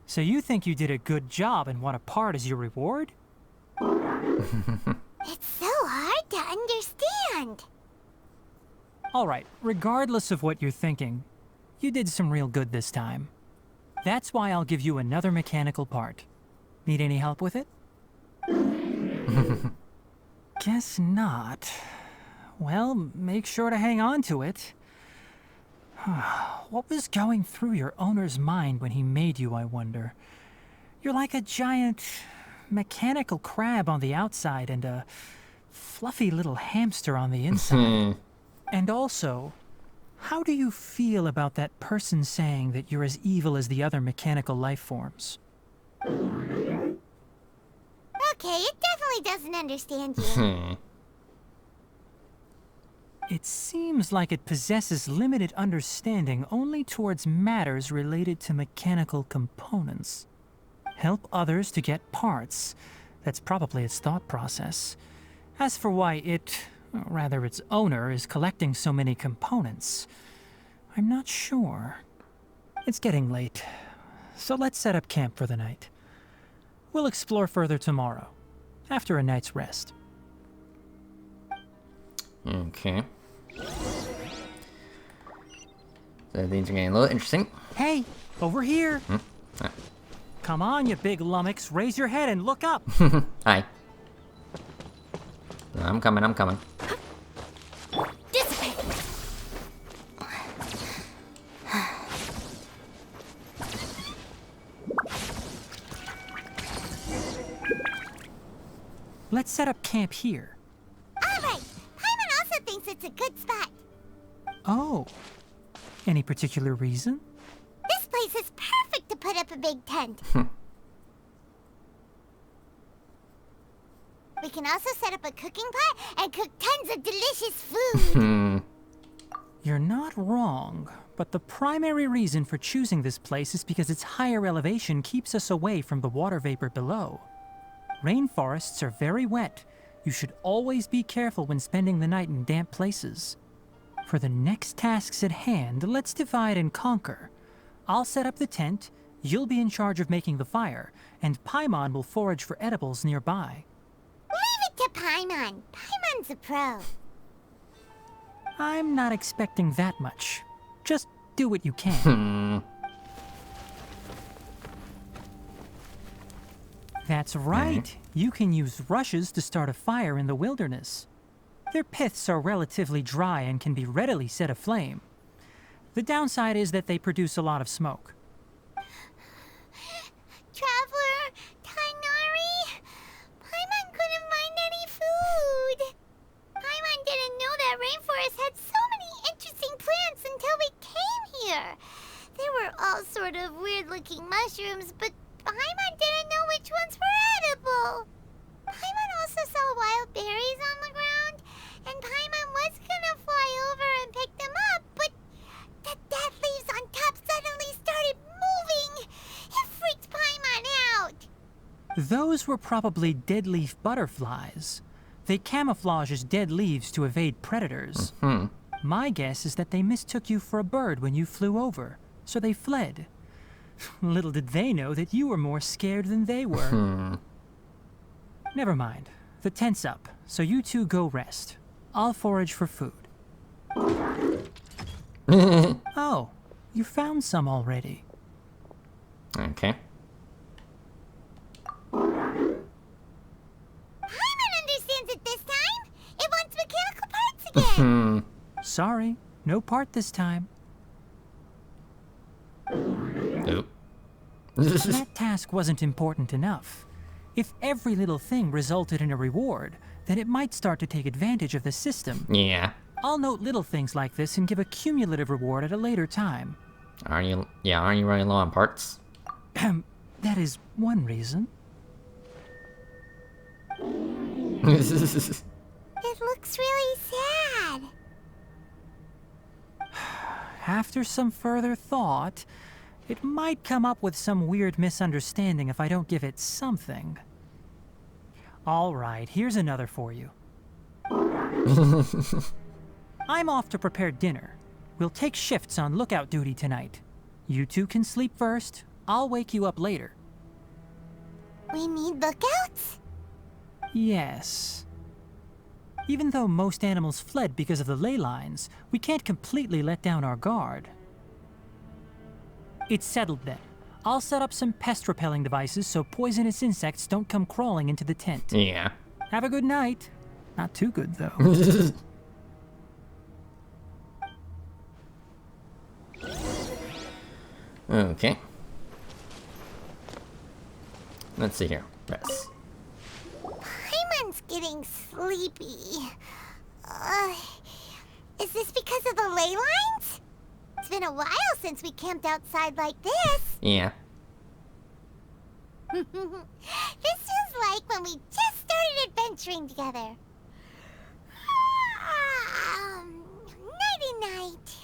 So you think you did a good job and want a part as your reward? It's so hard to understand. Alright, regardless of what you're thinking, you did some real good this time. That's why I'll give you another mechanical part. Need any help with it? Guess not. Well, make sure to hang on to it. What was going through your owner's mind when he made you, I wonder? You're like a giant mechanical crab on the outside and a fluffy little hamster on the inside. And also, how do you feel about that person saying that you're as evil as the other mechanical life forms? Okay, it definitely doesn't understand you. It seems like it possesses limited understanding only towards matters related to mechanical components. Help others to get parts. That's probably its thought process. As for why it, or rather its owner, is collecting so many components, I'm not sure. It's getting late, so let's set up camp for the night. We'll explore further tomorrow, after a night's rest. Okay. So things are getting a little interesting. Hey, over here! Come on, you big lummox, raise your head and look up! Hi. I'm coming. Dissipate! Let's set up camp here. Alright, Paimon also thinks it's a good spot. Oh. Any particular reason? This place is perfect to put up a big tent. We can also set up a cooking pot and cook tons of delicious food. You're not wrong, but the primary reason for choosing this place is because its higher elevation keeps us away from the water vapor below. Rainforests are very wet. You should always be careful when spending the night in damp places. For the next tasks at hand, let's divide and conquer. I'll set up the tent, you'll be in charge of making the fire, and Paimon will forage for edibles nearby. Leave it to Paimon. Paimon's a pro. I'm not expecting that much. Just do what you can. That's right. You can use rushes to start a fire in the wilderness. Their piths are relatively dry and can be readily set aflame. The downside is that they produce a lot of smoke. Traveler, Tainari, Paimon couldn't find any food. Paimon didn't know that rainforest had so many interesting plants until we came here. They were all sort of weird-looking mushrooms, but Paimon didn't know which ones were edible. Paimon also saw wild berries on the ground, and Paimon was gonna fly over and pick them up, but the dead leaves on top suddenly started moving. It freaked Paimon out. Those were probably dead leaf butterflies. They camouflage as dead leaves to evade predators. My guess is that they mistook you for a bird when you flew over, so they fled. Little did they know that you were more scared than they were. Never mind. The tent's up, so you two go rest. I'll forage for food. Oh, you found some already. Okay. Paimon understands it this time. It wants mechanical parts again. Sorry, no part this time. Nope. That task wasn't important enough. If every little thing resulted in a reward, then it might start to take advantage of the system. Yeah. I'll note little things like this and give a cumulative reward at a later time. Aren't you running low on parts? That is one reason. It looks really sad. After some further thought, it might come up with some weird misunderstanding if I don't give it something. All right, here's another for you. I'm off to prepare dinner. We'll take shifts on lookout duty tonight. You two can sleep first. I'll wake you up later. We need lookouts? Yes. Even though most animals fled because of the ley lines, we can't completely let down our guard. It's settled then. I'll set up some pest-repelling devices so poisonous insects don't come crawling into the tent. Yeah. Have a good night. Not too good, though. Okay. Let's see here. Rest. Paimon's getting sleepy. Is this because of the ley lines? It's been a while since we camped outside like this. Yeah. This feels like when we just started adventuring together. Nighty-night.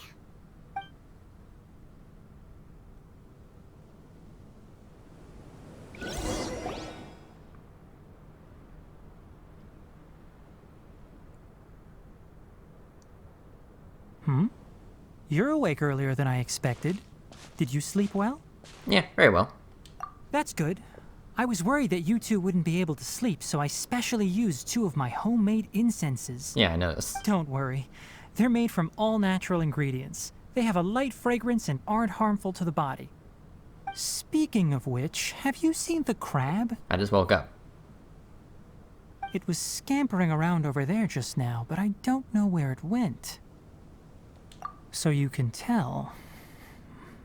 You're awake earlier than I expected. Did you sleep well? Yeah, very well. That's good. I was worried that you two wouldn't be able to sleep, so I specially used 2 of my homemade incenses. Yeah, I noticed. Don't worry. They're made from all natural ingredients. They have a light fragrance and aren't harmful to the body. Speaking of which, have you seen the crab? I just woke up. It was scampering around over there just now, but I don't know where it went. So you can tell.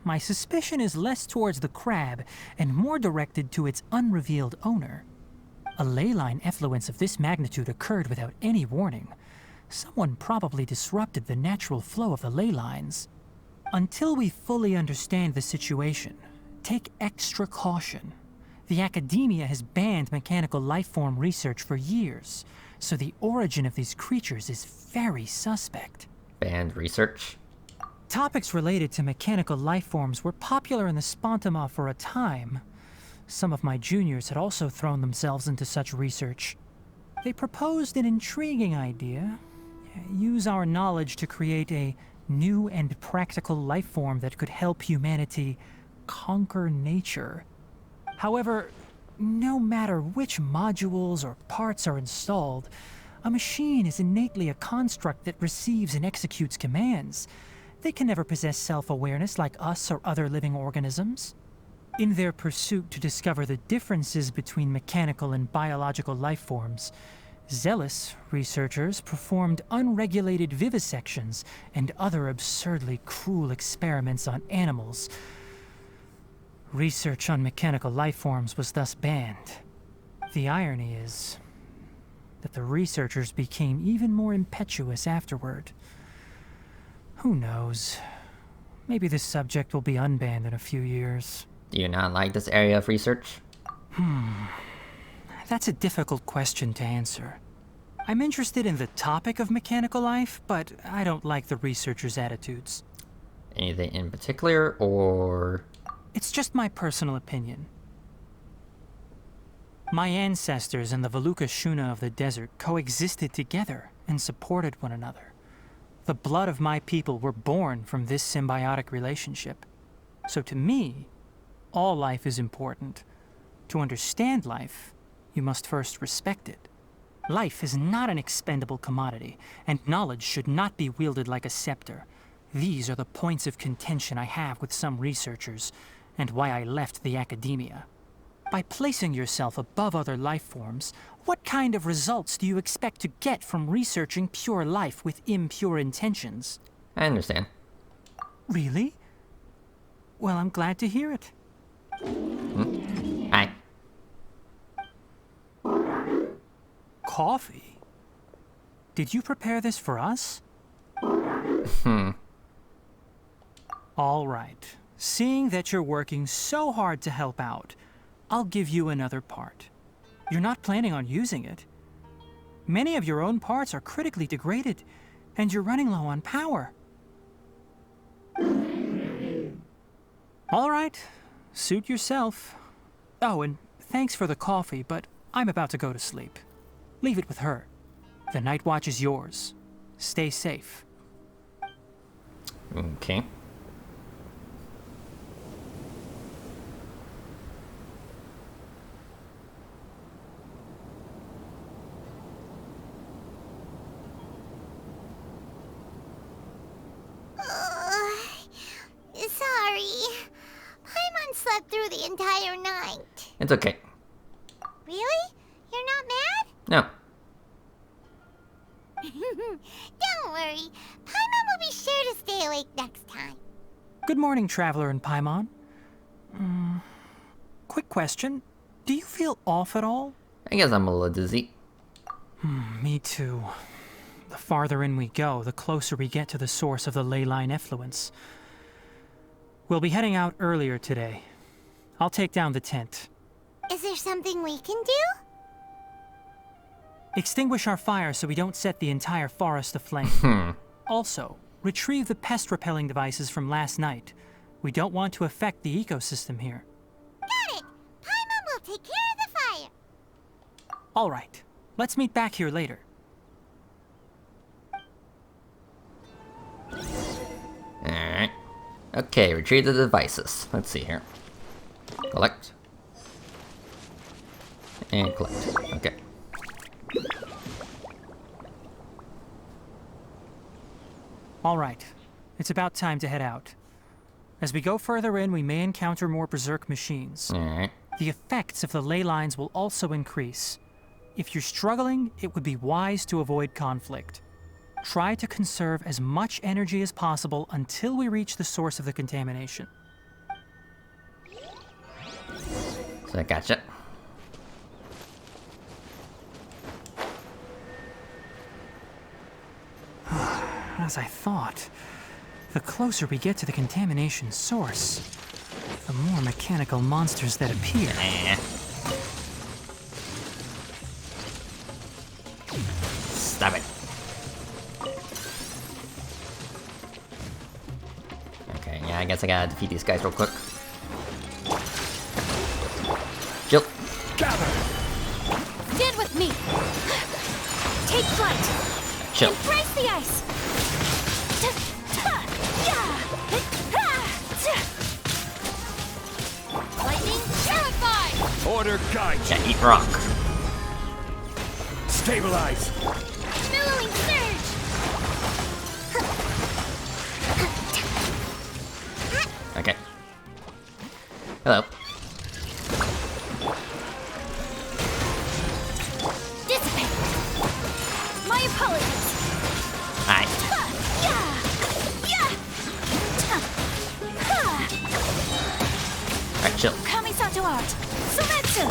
My suspicion is less towards the crab and more directed to its unrevealed owner. A ley line effluence of this magnitude occurred without any warning. Someone probably disrupted the natural flow of the ley lines. Until we fully understand the situation, take extra caution. The academia has banned mechanical lifeform research for years, so the origin of these creatures is very suspect. Banned research? Topics related to mechanical lifeforms were popular in the Spontama for a time. Some of my juniors had also thrown themselves into such research. They proposed an intriguing idea. Use our knowledge to create a new and practical lifeform that could help humanity conquer nature. However, no matter which modules or parts are installed, a machine is innately a construct that receives and executes commands. They can never possess self-awareness like us or other living organisms. In their pursuit to discover the differences between mechanical and biological lifeforms, zealous researchers performed unregulated vivisections and other absurdly cruel experiments on animals. Research on mechanical lifeforms was thus banned. The irony is that the researchers became even more impetuous afterward. Who knows? Maybe this subject will be unbanned in a few years. Do you not like this area of research? That's a difficult question to answer. I'm interested in the topic of mechanical life, but I don't like the researchers' attitudes. Anything in particular, or...? It's just my personal opinion. My ancestors and the Veluca Shuna of the desert coexisted together and supported one another. The blood of my people were born from this symbiotic relationship. So to me, all life is important. To understand life, you must first respect it. Life is not an expendable commodity, and knowledge should not be wielded like a scepter. These are the points of contention I have with some researchers, and why I left the academia. By placing yourself above other life forms, what kind of results do you expect to get from researching pure life with impure intentions? I understand. Really? Well, I'm glad to hear it. Hi. Coffee? Did you prepare this for us? All right. Seeing that you're working so hard to help out, I'll give you another part. You're not planning on using it. Many of your own parts are critically degraded, and you're running low on power. All right. Suit yourself. Oh, and thanks for the coffee, but I'm about to go to sleep. Leave it with her. The night watch is yours. Stay safe. Okay. entire night. It's okay. Really? You're not mad? No. Don't worry. Paimon will be sure to stay awake next time. Good morning, Traveler and Paimon. Quick question. Do you feel off at all? I guess I'm a little dizzy. Me too. The farther in we go, the closer we get to the source of the ley line effluence. We'll be heading out earlier today. I'll take down the tent. Is there something we can do? Extinguish our fire so we don't set the entire forest aflame. Also, retrieve the pest-repelling devices from last night. We don't want to affect the ecosystem here. Got it! Paimon will take care of the fire. All right. Let's meet back here later. Alright. Okay, retrieve the devices. Let's see here. Collect. And collect. Okay. All right. It's about time to head out. As we go further in, we may encounter more berserk machines. Alright. The effects of the ley lines will also increase. If you're struggling, it would be wise to avoid conflict. Try to conserve as much energy as possible until we reach the source of the contamination. So I gotcha. As I thought, the closer we get to the contamination source, the more mechanical monsters that appear. Stop it. Okay, yeah, I guess I gotta defeat these guys real quick. Chill. Gather! Stand with me! Take flight! Chill. Embrace the ice! Lightning terrified! Order guide! Yeah, eat rock. Stabilize! Billowing surge! Okay. Hello. Dissipate! My apologies! Hi. Alright, chill. Kamisato art! Sumetsu!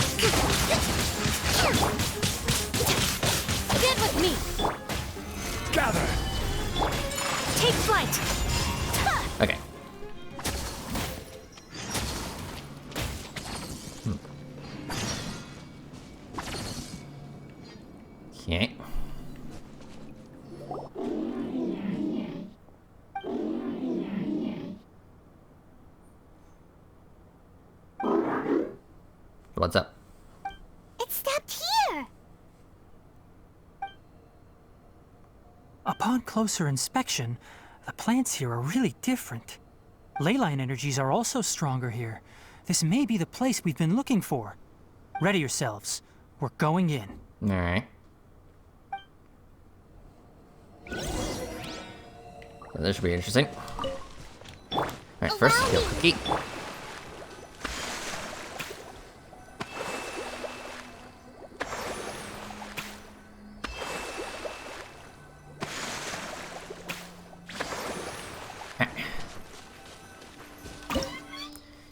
Stand with me! Gather! Take flight! Okay. Okay. What's up? It stopped here! Upon closer inspection, the plants here are really different. Leyline energies are also stronger here. This may be the place we've been looking for. Ready yourselves. We're going in. Alright. So this should be interesting. Alright, first, heal cookie.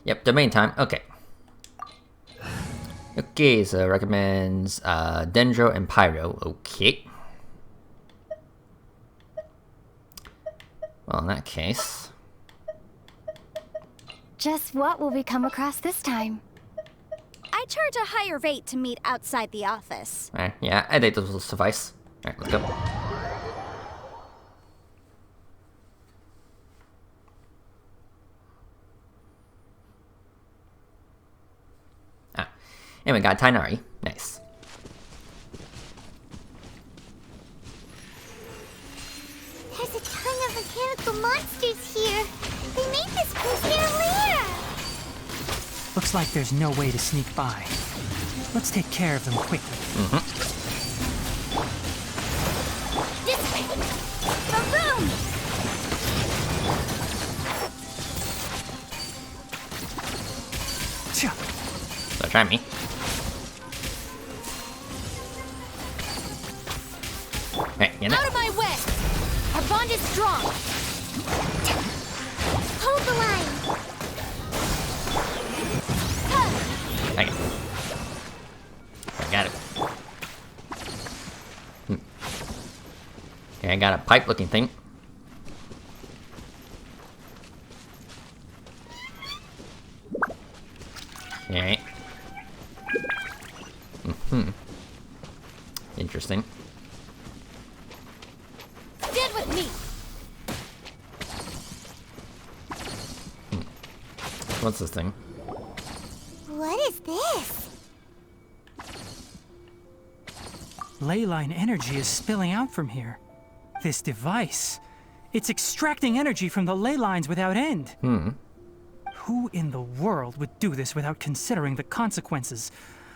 Yep, domain time. Okay. Okay, so recommends Dendro and Pyro. Okay. Well, in that case... Just what will we come across this time? I charge a higher rate to meet outside the office. Alright, yeah, I think this will suffice. Alright, let's go. And we got Tainari. Nice. There's a ton of mechanical monsters here. They made this place their lair. Looks like there's no way to sneak by. Let's take care of them quickly. This way. Boom! Tcha. try me. Hey, get Out it. of my way! Our bond is strong. Hold the line. Dang it. I got it. Okay, I got a pipe-looking thing. Okay. Interesting. Stand with me. What's this thing? What is this? Ley line energy is spilling out from here. This device, it's extracting energy from the ley lines without end. Who in the world would do this without considering the consequences?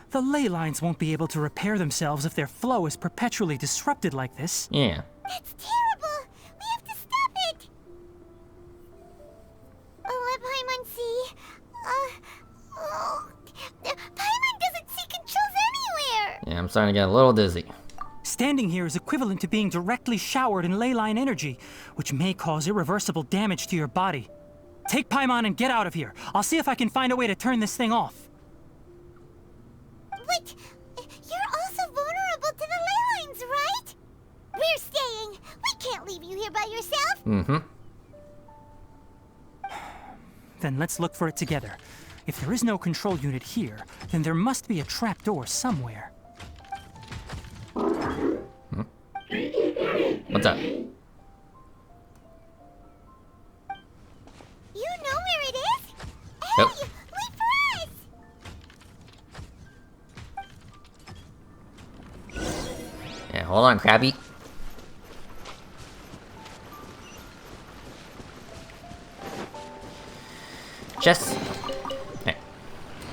The ley lines won't be able to repair themselves if their flow is perpetually disrupted like this. Yeah. That's terrible. We have to stop it. Let Paimon see. Paimon doesn't see controls anywhere. Yeah, I'm starting to get a little dizzy. Standing here is equivalent to being directly showered in ley line energy, which may cause irreversible damage to your body. Take Paimon and get out of here. I'll see if I can find a way to turn this thing off. But you're also vulnerable to the ley lines, right? We're staying. We can't leave you here by yourself. Then let's look for it together. If there is no control unit here, then there must be a trapdoor somewhere. What's up? You know where it is? Hey, Yep. wait for us! Yeah, hold on, Krabby. Chest. Hey.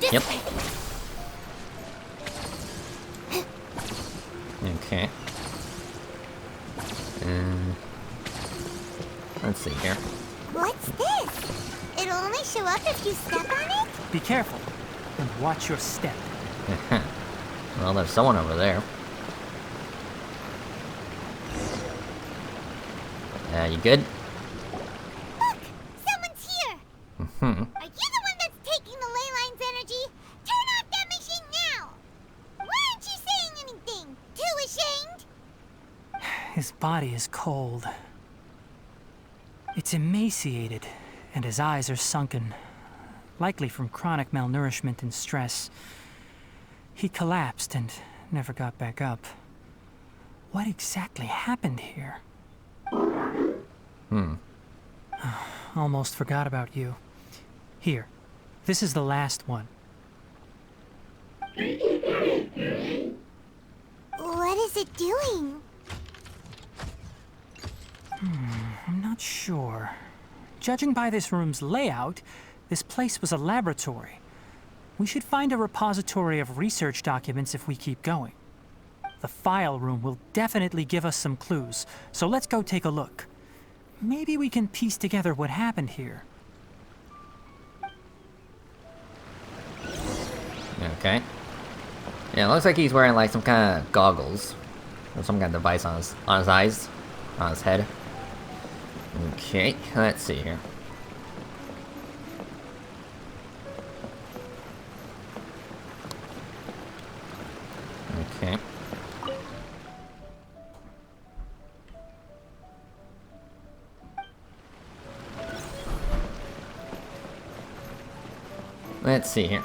Yep. Okay. Let's see here. What's this? It'll only show up if you step on it? Be careful and watch your step. Well, there's someone over there. You good? Look! Someone's here! Are you the one that's taking the ley line's energy? Turn off that machine now! Why aren't you saying anything? Too ashamed? His body is cold. It's emaciated, and his eyes are sunken, likely from chronic malnourishment and stress. He collapsed and never got back up. What exactly happened here? Almost forgot about you. Here, this is the last one. What is it doing? I'm not sure. Judging by this room's layout, this place was a laboratory. We should find a repository of research documents if we keep going. The file room will definitely give us some clues, so let's go take a look. Maybe we can piece together what happened here. Okay. Yeah, it looks like he's wearing like some kind of goggles. Or some kind of device on his eyes. On his head. Okay, let's see here. Okay. Let's see here.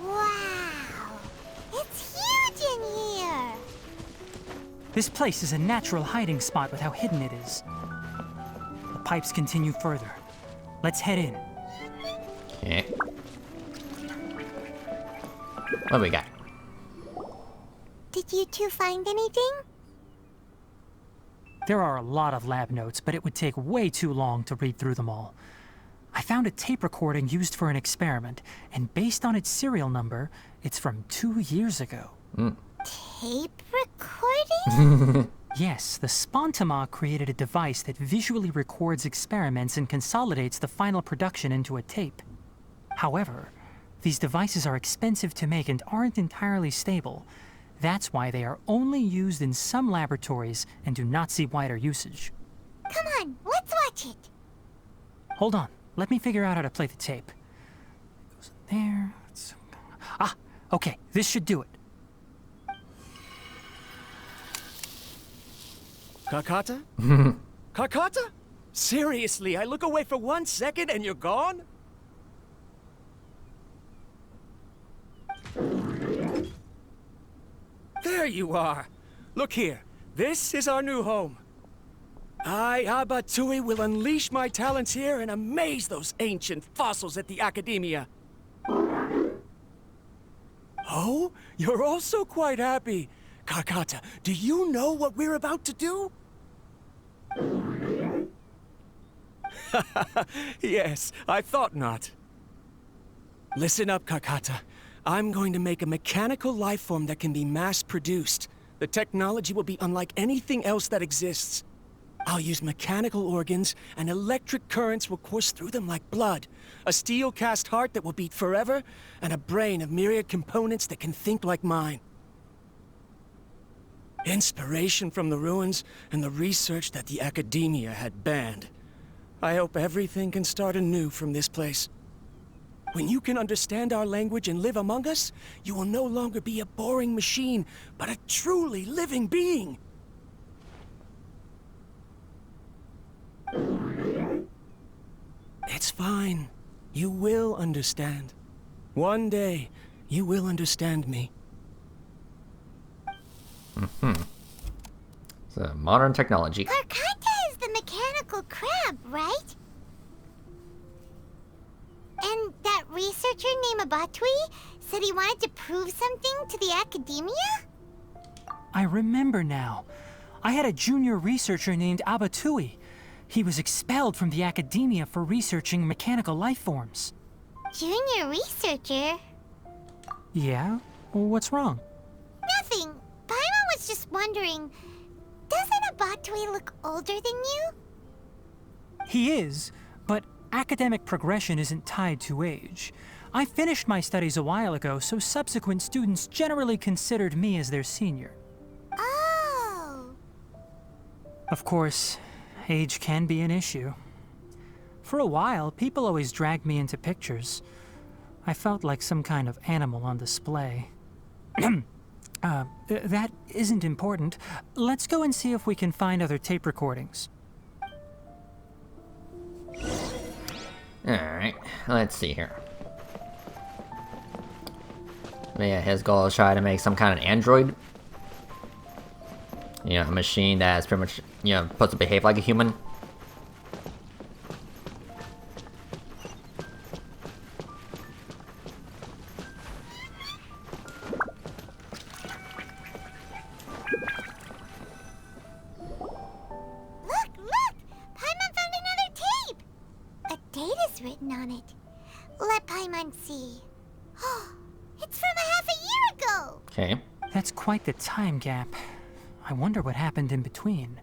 Wow! It's huge in here! This place is a natural hiding spot with how hidden it is. The pipes continue further. Let's head in. Okay. What do we got? Did you two find anything? There are a lot of lab notes, but it would take way too long to read through them all. I found a tape recording used for an experiment, and based on its serial number, it's from 2 years ago. Tape recording? Yes, the Spontama created a device that visually records experiments and consolidates the final production into a tape. However, these devices are expensive to make and aren't entirely stable. That's why they are only used in some laboratories and do not see wider usage. Come on, let's watch it. Hold on, let me figure out how to play the tape. It goes in there. Ah, okay, this should do it. Kakata? Kakata? Seriously, I look away for 1 second and you're gone? There you are. Look here. This is our new home. I, Abatui, will unleash my talents here and amaze those ancient fossils at the Academia. Oh, you're also quite happy. Kakata, do you know what we're about to do? Yes, I thought not. Listen up, Kakata. I'm going to make a mechanical life form that can be mass-produced. The technology will be unlike anything else that exists. I'll use mechanical organs, and electric currents will course through them like blood. A steel-cast heart that will beat forever, and a brain of myriad components that can think like mine. Inspiration from the ruins and the research that the Academia had banned. I hope everything can start anew from this place. When you can understand our language and live among us, you will no longer be a boring machine, but a truly living being. It's fine. You will understand. One day, you will understand me. So, modern technology. Karkata is the mechanical crab, right? And that researcher named Abatui said he wanted to prove something to the Academia? I remember now. I had a junior researcher named Abatui. He was expelled from the Academia for researching mechanical life forms. Junior researcher? Yeah? What's wrong? Nothing. Paimon was just wondering, doesn't Abatui look older than you? He is, but academic progression isn't tied to age. I finished my studies a while ago, so subsequent students generally considered me as their senior. Oh. Of course, age can be an issue. For a while, people always dragged me into pictures. I felt like some kind of animal on display. That isn't important. Let's go and see if we can find other tape recordings. Alright, let's see here. Yeah, his goal is try to make some kind of android. You know, a machine that's pretty much, you know, supposed to behave like a human. Look! Paimon found another tape! A date is written on it. Let Paimon see. It's from a half a year ago! Okay. That's quite the time gap. I wonder what happened in between.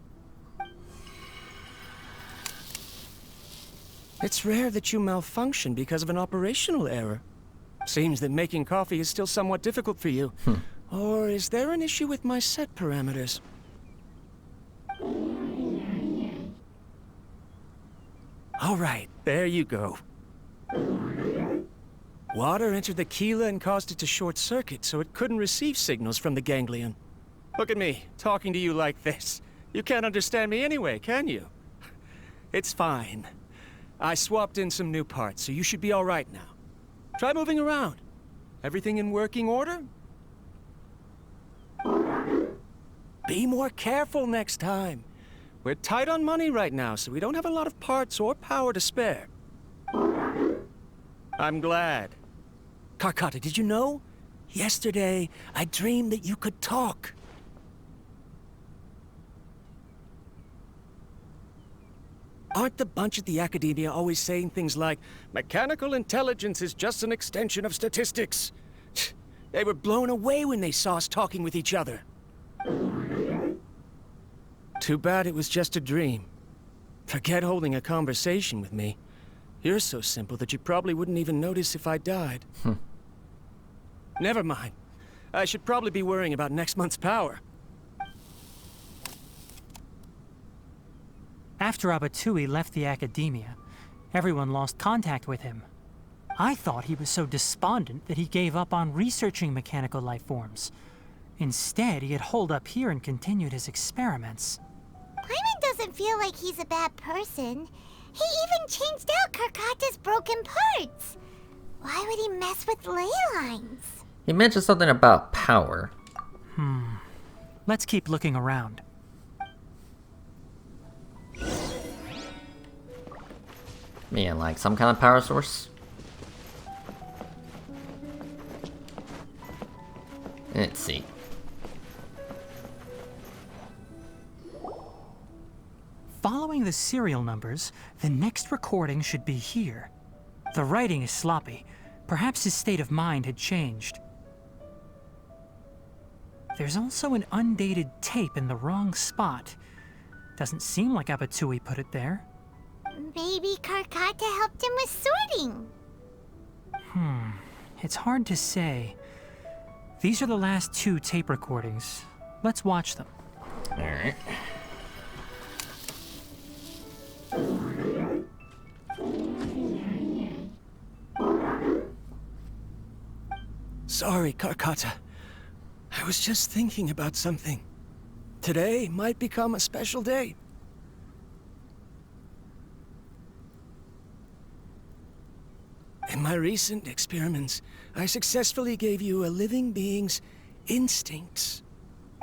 It's rare that you malfunction because of an operational error. Seems that making coffee is still somewhat difficult for you. Or is there an issue with my set parameters? All right, there you go. Water entered the Keela and caused it to short-circuit, so it couldn't receive signals from the ganglion. Look at me, talking to you like this. You can't understand me anyway, can you? It's fine. I swapped in some new parts, so you should be all right now. Try moving around. Everything in working order? Be more careful next time. We're tight on money right now, so we don't have a lot of parts or power to spare. I'm glad. Karkata, did you know? Yesterday, I dreamed that you could talk. Aren't the bunch at the Academia always saying things like, mechanical intelligence is just an extension of statistics? They were blown away when they saw us talking with each other. Too bad it was just a dream. Forget holding a conversation with me. You're so simple that you probably wouldn't even notice if I died. Never mind. I should probably be worrying about next month's power. After Abatui left the academia, everyone lost contact with him. I thought he was so despondent that he gave up on researching mechanical life forms. Instead, he had holed up here and continued his experiments. Paimon doesn't feel like he's a bad person. He even changed out Karkata's broken parts. Why would he mess with ley lines? He mentioned something about power. Let's keep looking around. Man, like some kind of power source? Let's see. Following the serial numbers, the next recording should be here. The writing is sloppy. Perhaps his state of mind had changed. There's also an undated tape in the wrong spot. Doesn't seem like Abatui put it there. Maybe Karkata helped him with sorting. It's hard to say. These are the last 2 tape recordings. Let's watch them. Alright. Sorry, Karkata. I was just thinking about something. Today might become a special day. In my recent experiments, I successfully gave you a living being's instincts.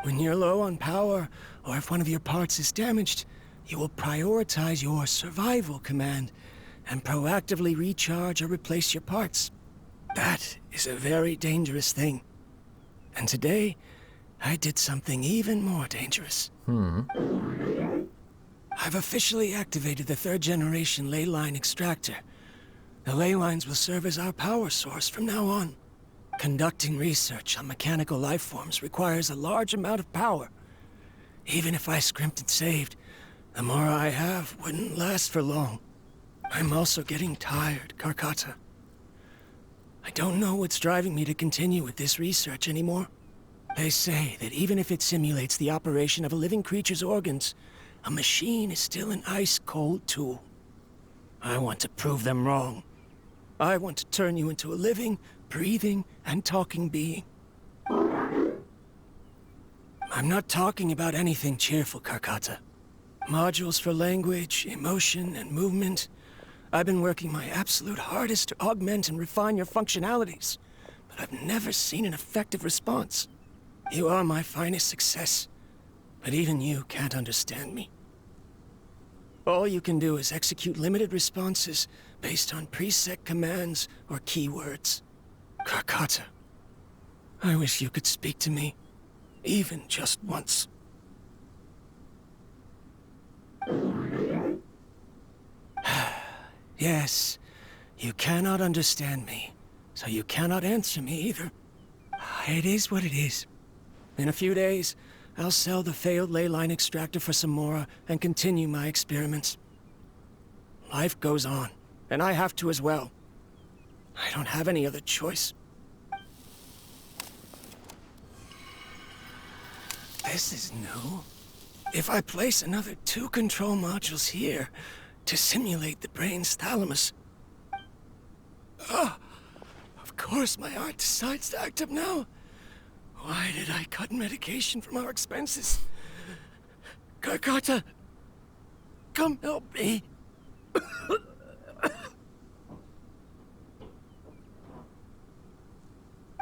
When you're low on power, or if one of your parts is damaged, you will prioritize your survival command and proactively recharge or replace your parts. That is a very dangerous thing. And today, I did something even more dangerous. I've officially activated the 3rd generation ley line extractor. The ley lines will serve as our power source from now on. Conducting research on mechanical life forms requires a large amount of power. Even if I scrimped and saved, the more I have wouldn't last for long. I'm also getting tired, Karkata. I don't know what's driving me to continue with this research anymore. They say that even if it simulates the operation of a living creature's organs, a machine is still an ice-cold tool. I want to prove them wrong. I want to turn you into a living, breathing, and talking being. I'm not talking about anything cheerful, Karkata. Modules for language, emotion, and movement. I've been working my absolute hardest to augment and refine your functionalities, but I've never seen an effective response. You are my finest success, but even you can't understand me. All you can do is execute limited responses based on preset commands or keywords. Karkata, I wish you could speak to me, even just once. Yes, you cannot understand me, so you cannot answer me either. It is what it is. In a few days, I'll sell the failed ley line extractor for some more and continue my experiments. Life goes on, and I have to as well. I don't have any other choice. This is new. If I place another 2 control modules here to simulate the brain's thalamus... Of course my heart decides to act up now. Why did I cut medication from our expenses? Karkata, come help me.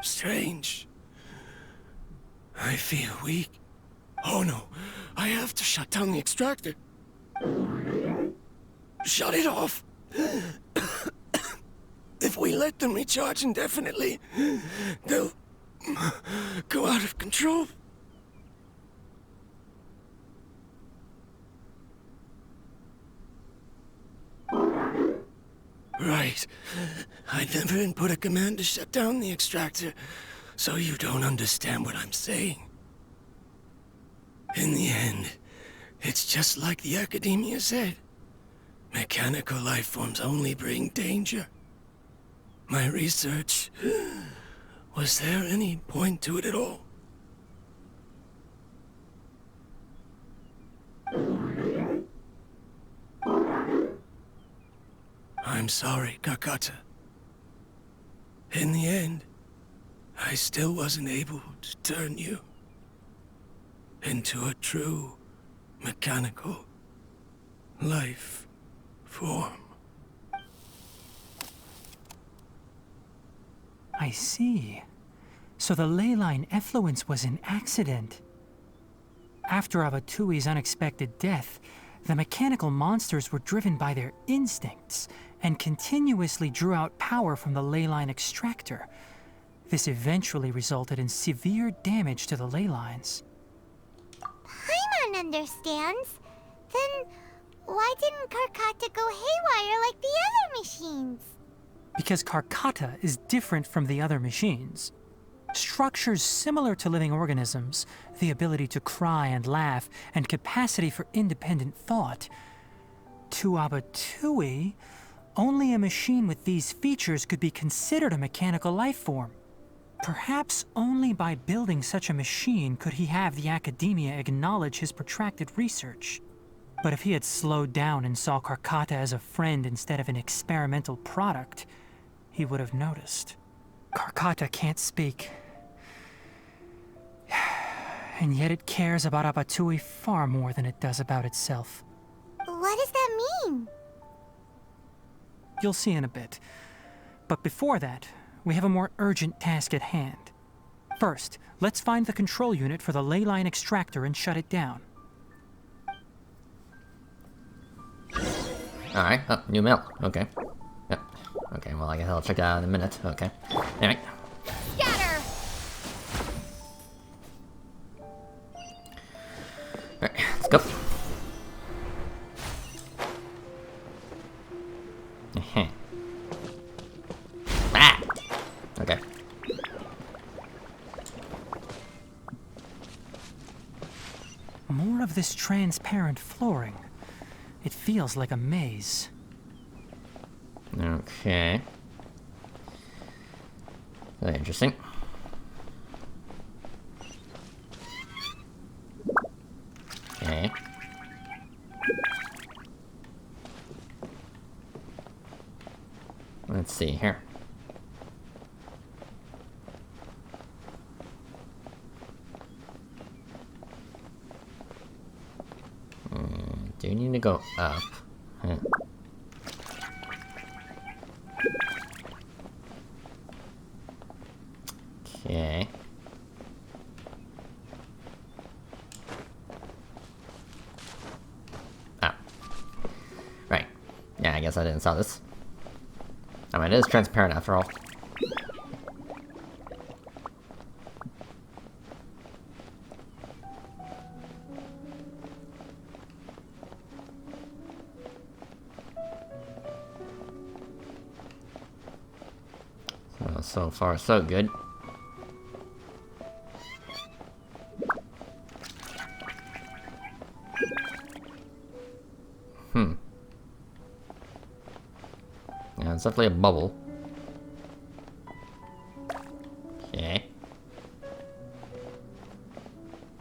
Strange. I feel weak. Oh no, I have to shut down the extractor. Shut it off. If we let them recharge indefinitely, they'll go out of control. Right. I never input a command to shut down the extractor, so you don't understand what I'm saying. In the end, it It's just like the Academia said. Mechanical life forms only bring danger. My research... Was there any point to it at all? I'm sorry, Kakata. In the end, I still wasn't able to turn you into a true mechanical life form. I see. So the ley line effluence was an accident. After Abatui's unexpected death, the mechanical monsters were driven by their instincts and continuously drew out power from the ley line extractor. This eventually resulted in severe damage to the ley lines. Paimon understands. Then why didn't Karkata go haywire like the other machines? Because Karkata is different from the other machines. Structures similar to living organisms, the ability to cry and laugh, and capacity for independent thought. To Abatui, only a machine with these features could be considered a mechanical life form. Perhaps only by building such a machine could he have the Academia acknowledge his protracted research. But if he had slowed down and saw Karkata as a friend instead of an experimental product, he would have noticed. Karkata can't speak. And yet it cares about Abatui far more than it does about itself. What does that mean? You'll see in a bit. But before that, we have a more urgent task at hand. First, let's find the control unit for the ley line extractor and shut it down. Alright, oh, new mail. Okay. Yep. Okay, well, I guess I'll check that out in a minute. Okay. Alright. Scatter! Alright, let's go. Ah! Okay. More of this transparent flooring. It feels like a maze. Okay. Very interesting. Okay. Let's see here. Do you need to go up? Huh. Okay. Ah. Right. Yeah, I guess I didn't saw this. I mean, it is transparent after all. So far, so good. Yeah, it's definitely a bubble. Okay.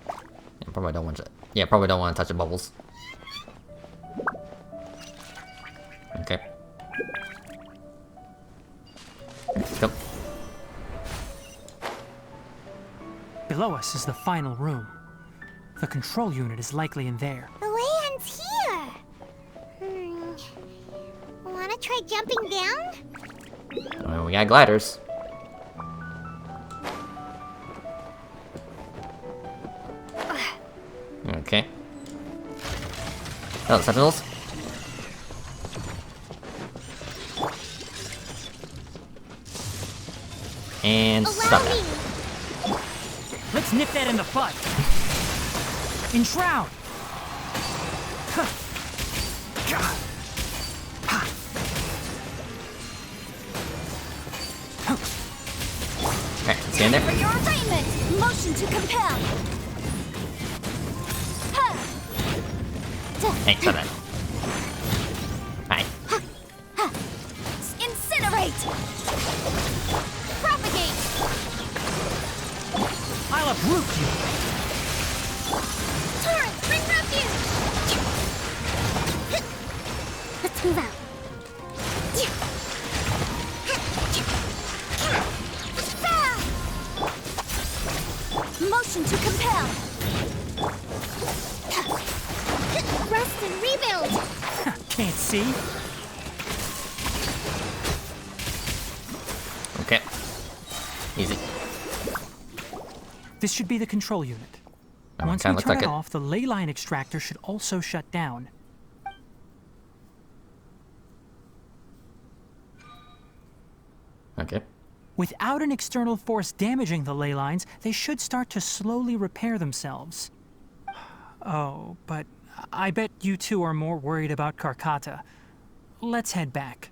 Yeah, probably don't want to. Yeah, probably don't want to touch the bubbles. Okay. Let's go. Below us is the final room. The control unit is likely in there. The way ends here. Wanna try jumping down? Well, we got gliders. Okay. Oh, sentinels. And stop that. Let's nip that in the butt. Enshroud. Alright, stand there. For your assignment, motion to compel. Hey, shut up. Hi. Incinerate! Propagate! I'll uproot you! Torrent, bring refuge! Let's move out. Motion to compel! Rest and rebuild! Can't see? Okay. Easy. This should be the control unit. That one Once kinda we looks turn like it it. off, the ley line extractor should also shut down. Okay. Without an external force damaging the ley lines, they should start to slowly repair themselves. Oh, but I bet you two are more worried about Karkata. Let's head back.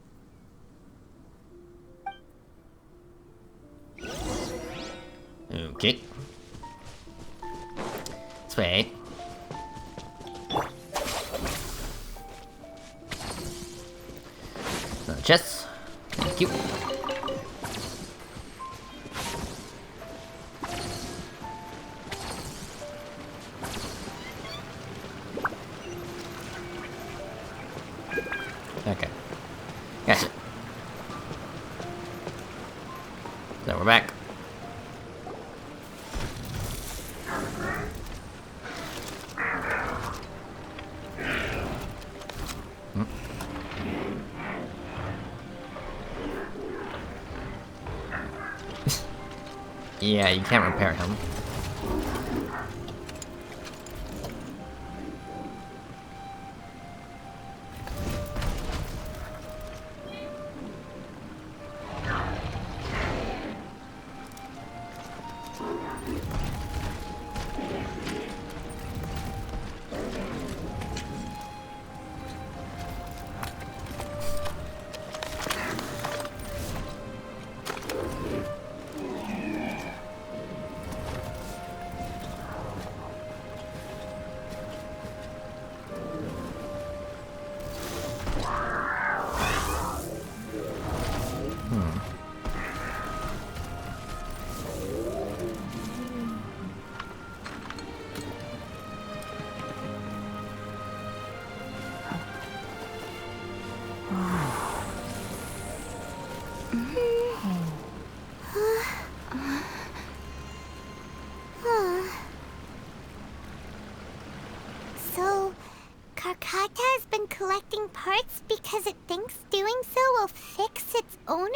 Okay. Sweet. Chest. Thank you. Okay. Gotcha. So we're back. Yeah, you can't repair him. So, Karkata has been collecting parts because it thinks doing so will fix its owner?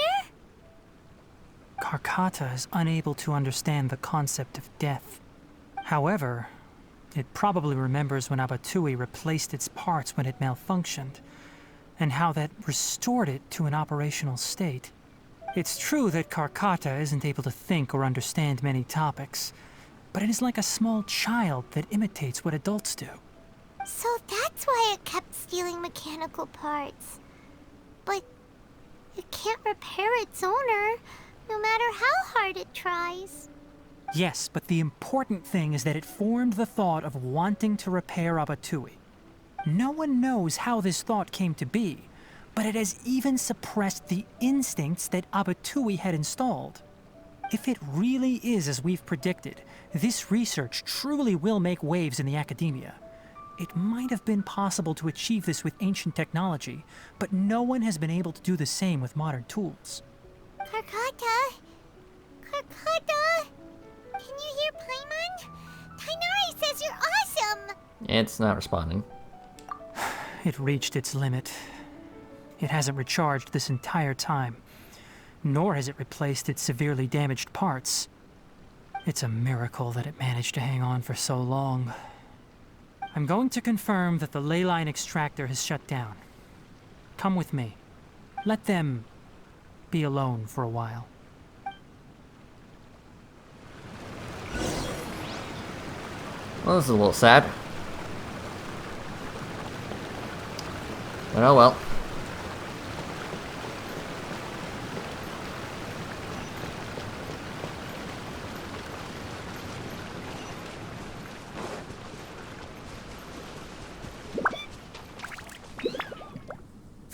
Karkata is unable to understand the concept of death. However, it probably remembers when Abatui replaced its parts when it malfunctioned, and how that restored it to an operational state. It's true that Karkata isn't able to think or understand many topics, but it is like a small child that imitates what adults do. So that's why it kept stealing mechanical parts. But it can't repair its owner, no matter how hard it tries. Yes, but the important thing is that it formed the thought of wanting to repair Abatui. No one knows how this thought came to be, but it has even suppressed the instincts that Abatui had installed. If it really is as we've predicted, this research truly will make waves in the academia. It might have been possible to achieve this with ancient technology, but no one has been able to do the same with modern tools. Karkata? Karkata? Can you hear Paimon? Tainari says you're awesome! It's not responding. It reached its limit. It hasn't recharged this entire time, nor has it replaced its severely damaged parts. It's a miracle that it managed to hang on for so long. I'm going to confirm that the ley line extractor has shut down. Come with me. Let them be alone for a while. Well, this is a little sad. But oh well.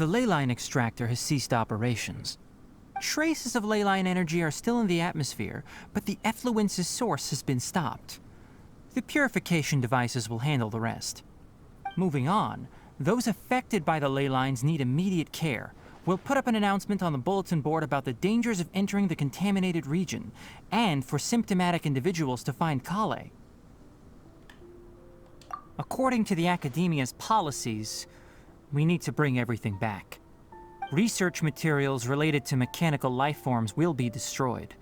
The ley line extractor has ceased operations. Traces of ley line energy are still in the atmosphere, but the effluence's source has been stopped. The purification devices will handle the rest. Moving on, those affected by the ley lines need immediate care. We'll put up an announcement on the bulletin board about the dangers of entering the contaminated region, and for symptomatic individuals to find Kale. According to the Academia's policies, we need to bring everything back. Research materials related to mechanical life forms will be destroyed,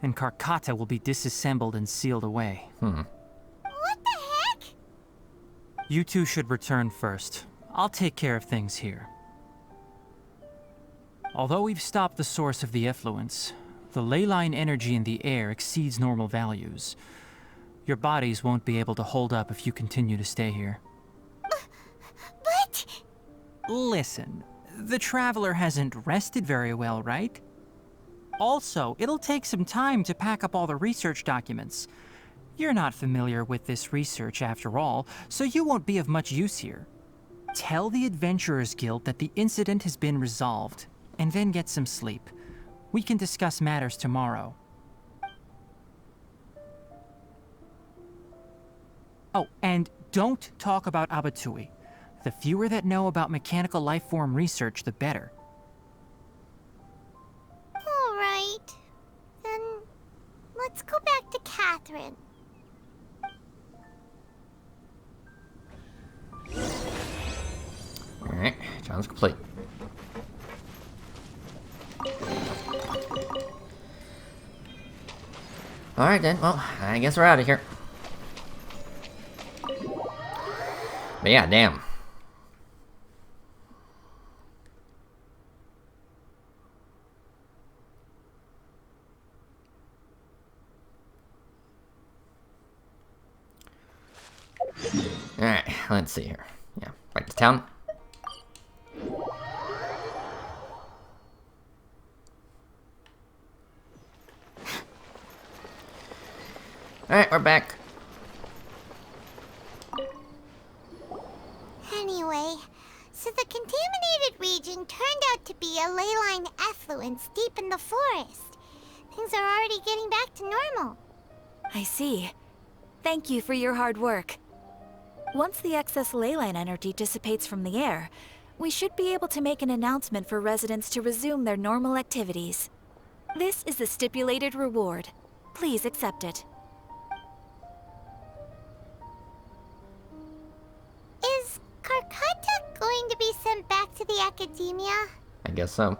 and Karkata will be disassembled and sealed away. What the heck? You two should return first. I'll take care of things here. Although we've stopped the source of the effluence, the ley line energy in the air exceeds normal values. Your bodies won't be able to hold up if you continue to stay here. But... Listen, the Traveler hasn't rested very well, right? Also, it'll take some time to pack up all the research documents. You're not familiar with this research after all, so you won't be of much use here. Tell the Adventurers Guild that the incident has been resolved, and then get some sleep. We can discuss matters tomorrow. Oh, and don't talk about Abatui. The fewer that know about mechanical life form research, the better. All right. Then let's go back to Catherine. Alright, challenge complete. Alright then, well, I guess we're out of here. But yeah, damn. Alright, let's see here. Yeah, back to town. Alright, we're back. Anyway, so the contaminated region turned out to be a ley line effluence deep in the forest. Things are already getting back to normal. I see. Thank you for your hard work. Once the excess ley line energy dissipates from the air, we should be able to make an announcement for residents to resume their normal activities. This is the stipulated reward. Please accept it. Is Karkata going to be sent back to the Academia? I guess so.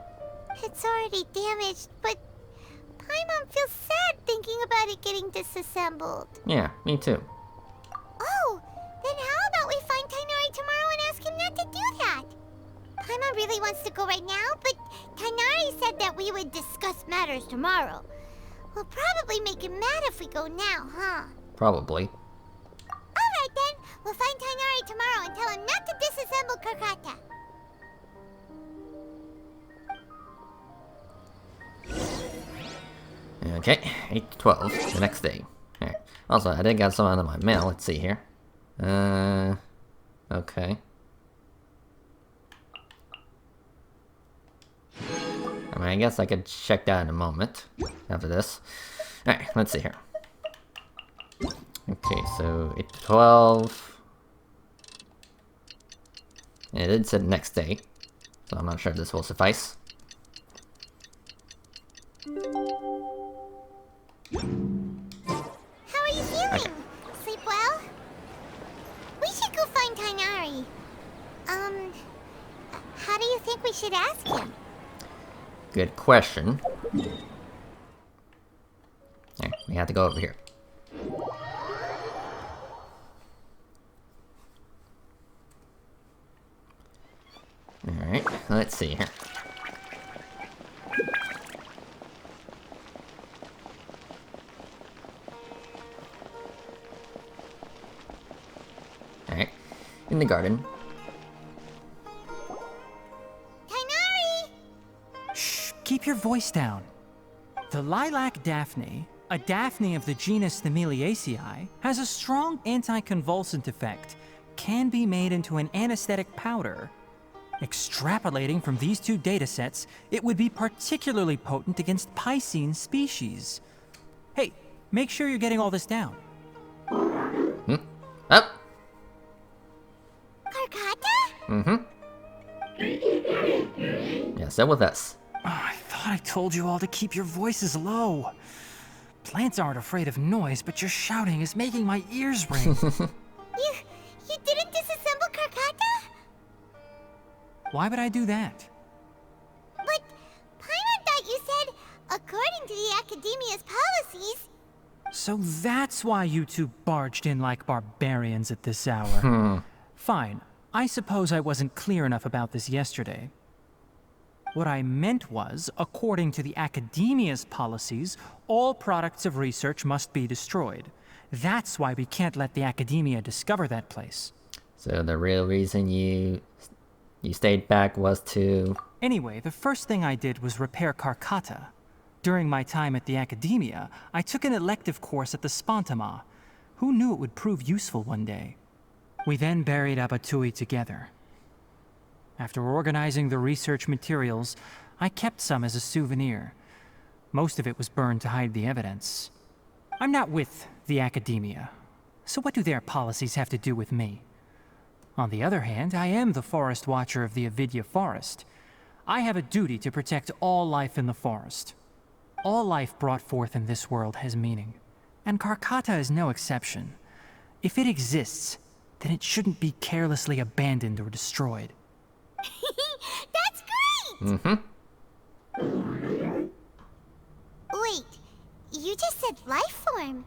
It's already damaged, but Paimon feels sad thinking about it getting disassembled. Yeah, me too. Oh, then how about we find Tainari tomorrow and ask him not to do that? Paimon really wants to go right now, but Tainari said that we would discuss matters tomorrow. We'll probably make him mad if we go now, huh? Probably. Alright then, we'll find Tainari tomorrow and tell him not to disassemble Karkata. Okay, 8 to 12, the next day. Alright. Also, I did get some out of my mail, let's see here. Okay. I mean, I guess I could check that in a moment, after this. Alright, let's see here. Okay, so 8 to 12. And it did say next day, so I'm not sure if this will suffice. How are you feeling? Okay. Sleep well? We should go find Tainari. How do you think we should ask him? Good question. Alright, we have to go over here. Alright, let's see here. Alright, in the garden. Tainari! Shh, keep your voice down. The lilac daphne, a daphne of the genus Thameliaceae, has a strong anticonvulsant effect, can be made into an anesthetic powder. Extrapolating from these two datasets, it would be particularly potent against Piscine species. Hey, make sure you're getting all this down. Up. Karkata? Yeah, sit with us. Oh, I thought I told you all to keep your voices low. Plants aren't afraid of noise, but your shouting is making my ears ring. You didn't disassemble Karkata? Why would I do that? But Paimon thought you said, according to the Academia's policies... So that's why you two barged in like barbarians at this hour. Fine. I suppose I wasn't clear enough about this yesterday. What I meant was, according to the Academia's policies, all products of research must be destroyed. That's why we can't let the Academia discover that place. So the real reason you stayed back was to... Anyway, the first thing I did was repair Karkata. During my time at the Academia, I took an elective course at the Spontama. Who knew it would prove useful one day? We then buried Abatui together. After organizing the research materials, I kept some as a souvenir. Most of it was burned to hide the evidence. I'm not with the Academia, so what do their policies have to do with me? On the other hand, I am the Forest Watcher of the Avidya Forest. I have a duty to protect all life in the forest. All life brought forth in this world has meaning, and Karkata is no exception. If it exists, then it shouldn't be carelessly abandoned or destroyed. That's great! Wait, you just said life form.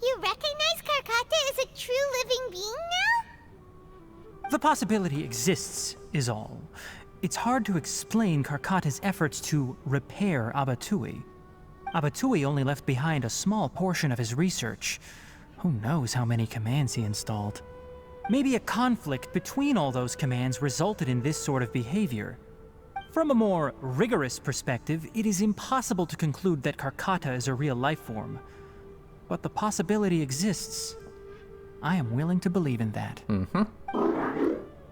You recognize Karkata as a true living being now? The possibility exists, is all. It's hard to explain Karkata's efforts to repair Abatui. Abatui only left behind a small portion of his research. Who knows how many commands he installed? Maybe a conflict between all those commands resulted in this sort of behavior. From a more rigorous perspective, it is impossible to conclude that Karkata is a real life form. But the possibility exists. I am willing to believe in that.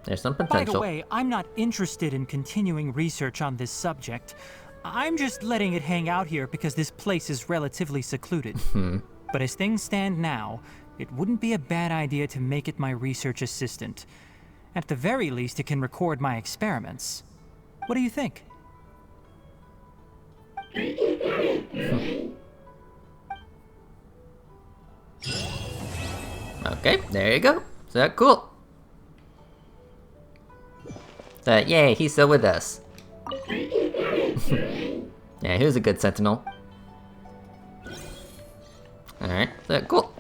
There's some potential. By the way, I'm not interested in continuing research on this subject. I'm just letting it hang out here because this place is relatively secluded. But as things stand now, it wouldn't be a bad idea to make it my research assistant. At the very least, it can record my experiments. What do you think? Okay, there you go. So cool. So yay, he's still with us. Yeah, he was a good sentinel. Alright, so cool.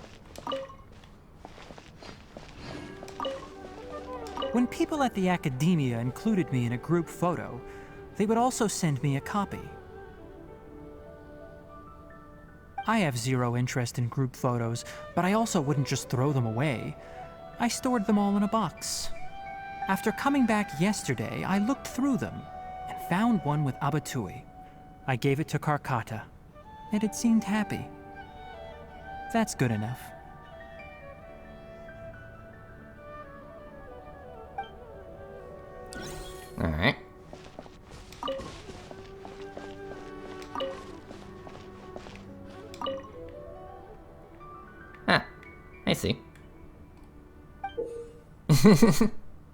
When people at the Academia included me in a group photo, they would also send me a copy. I have zero interest in group photos, but I also wouldn't just throw them away. I stored them all in a box. After coming back yesterday, I looked through them and found one with Abatui. I gave it to Karkata, and it seemed happy. That's good enough. Alright. Ah, I see.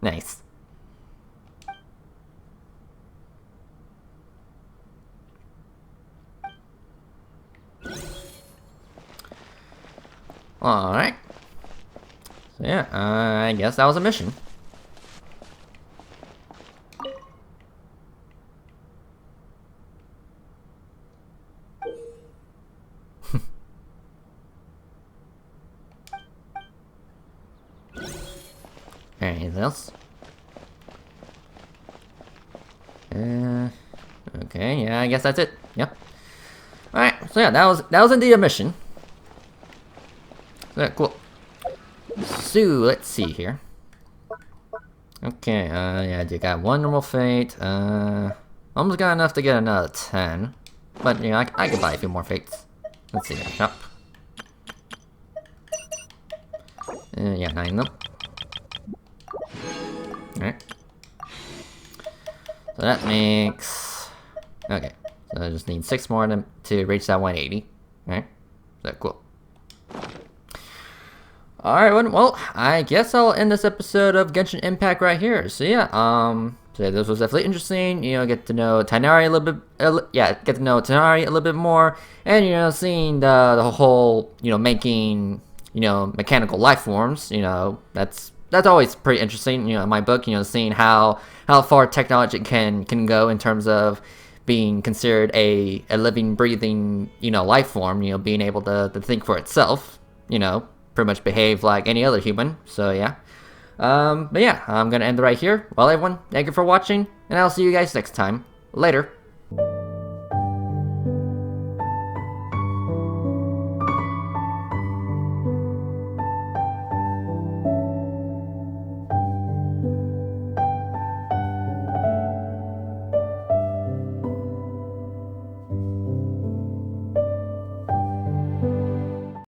Nice. Alright. So yeah, I guess that was a mission. Anything else? Okay, yeah, I guess that's it. Yep. Alright, so yeah, that was indeed a mission. Yeah, cool. So, let's see here. Okay, yeah, you got one normal fate, almost got enough to get another 10. But, you know, I could buy a few more fates. Let's see, shop. Yeah, 9 of them. Alright. So that makes... Okay. So I just need 6 more to reach that 180. Alright. So cool. Alright, well, I guess I'll end this episode of Genshin Impact right here. So yeah, so this was definitely interesting. You know, get to know Tighnari a little bit. Get to know Tighnari a little bit more, and you know, seeing the whole, you know, making, you know, mechanical life forms. You know, that's always pretty interesting. You know, in my book, you know, seeing how far technology can go in terms of being considered a living, breathing, you know, life form. You know, being able to think for itself. You know, pretty much behave like any other human. So yeah. But yeah, I'm gonna end it right here. Well, everyone, thank you for watching, and I'll see you guys next time. Later.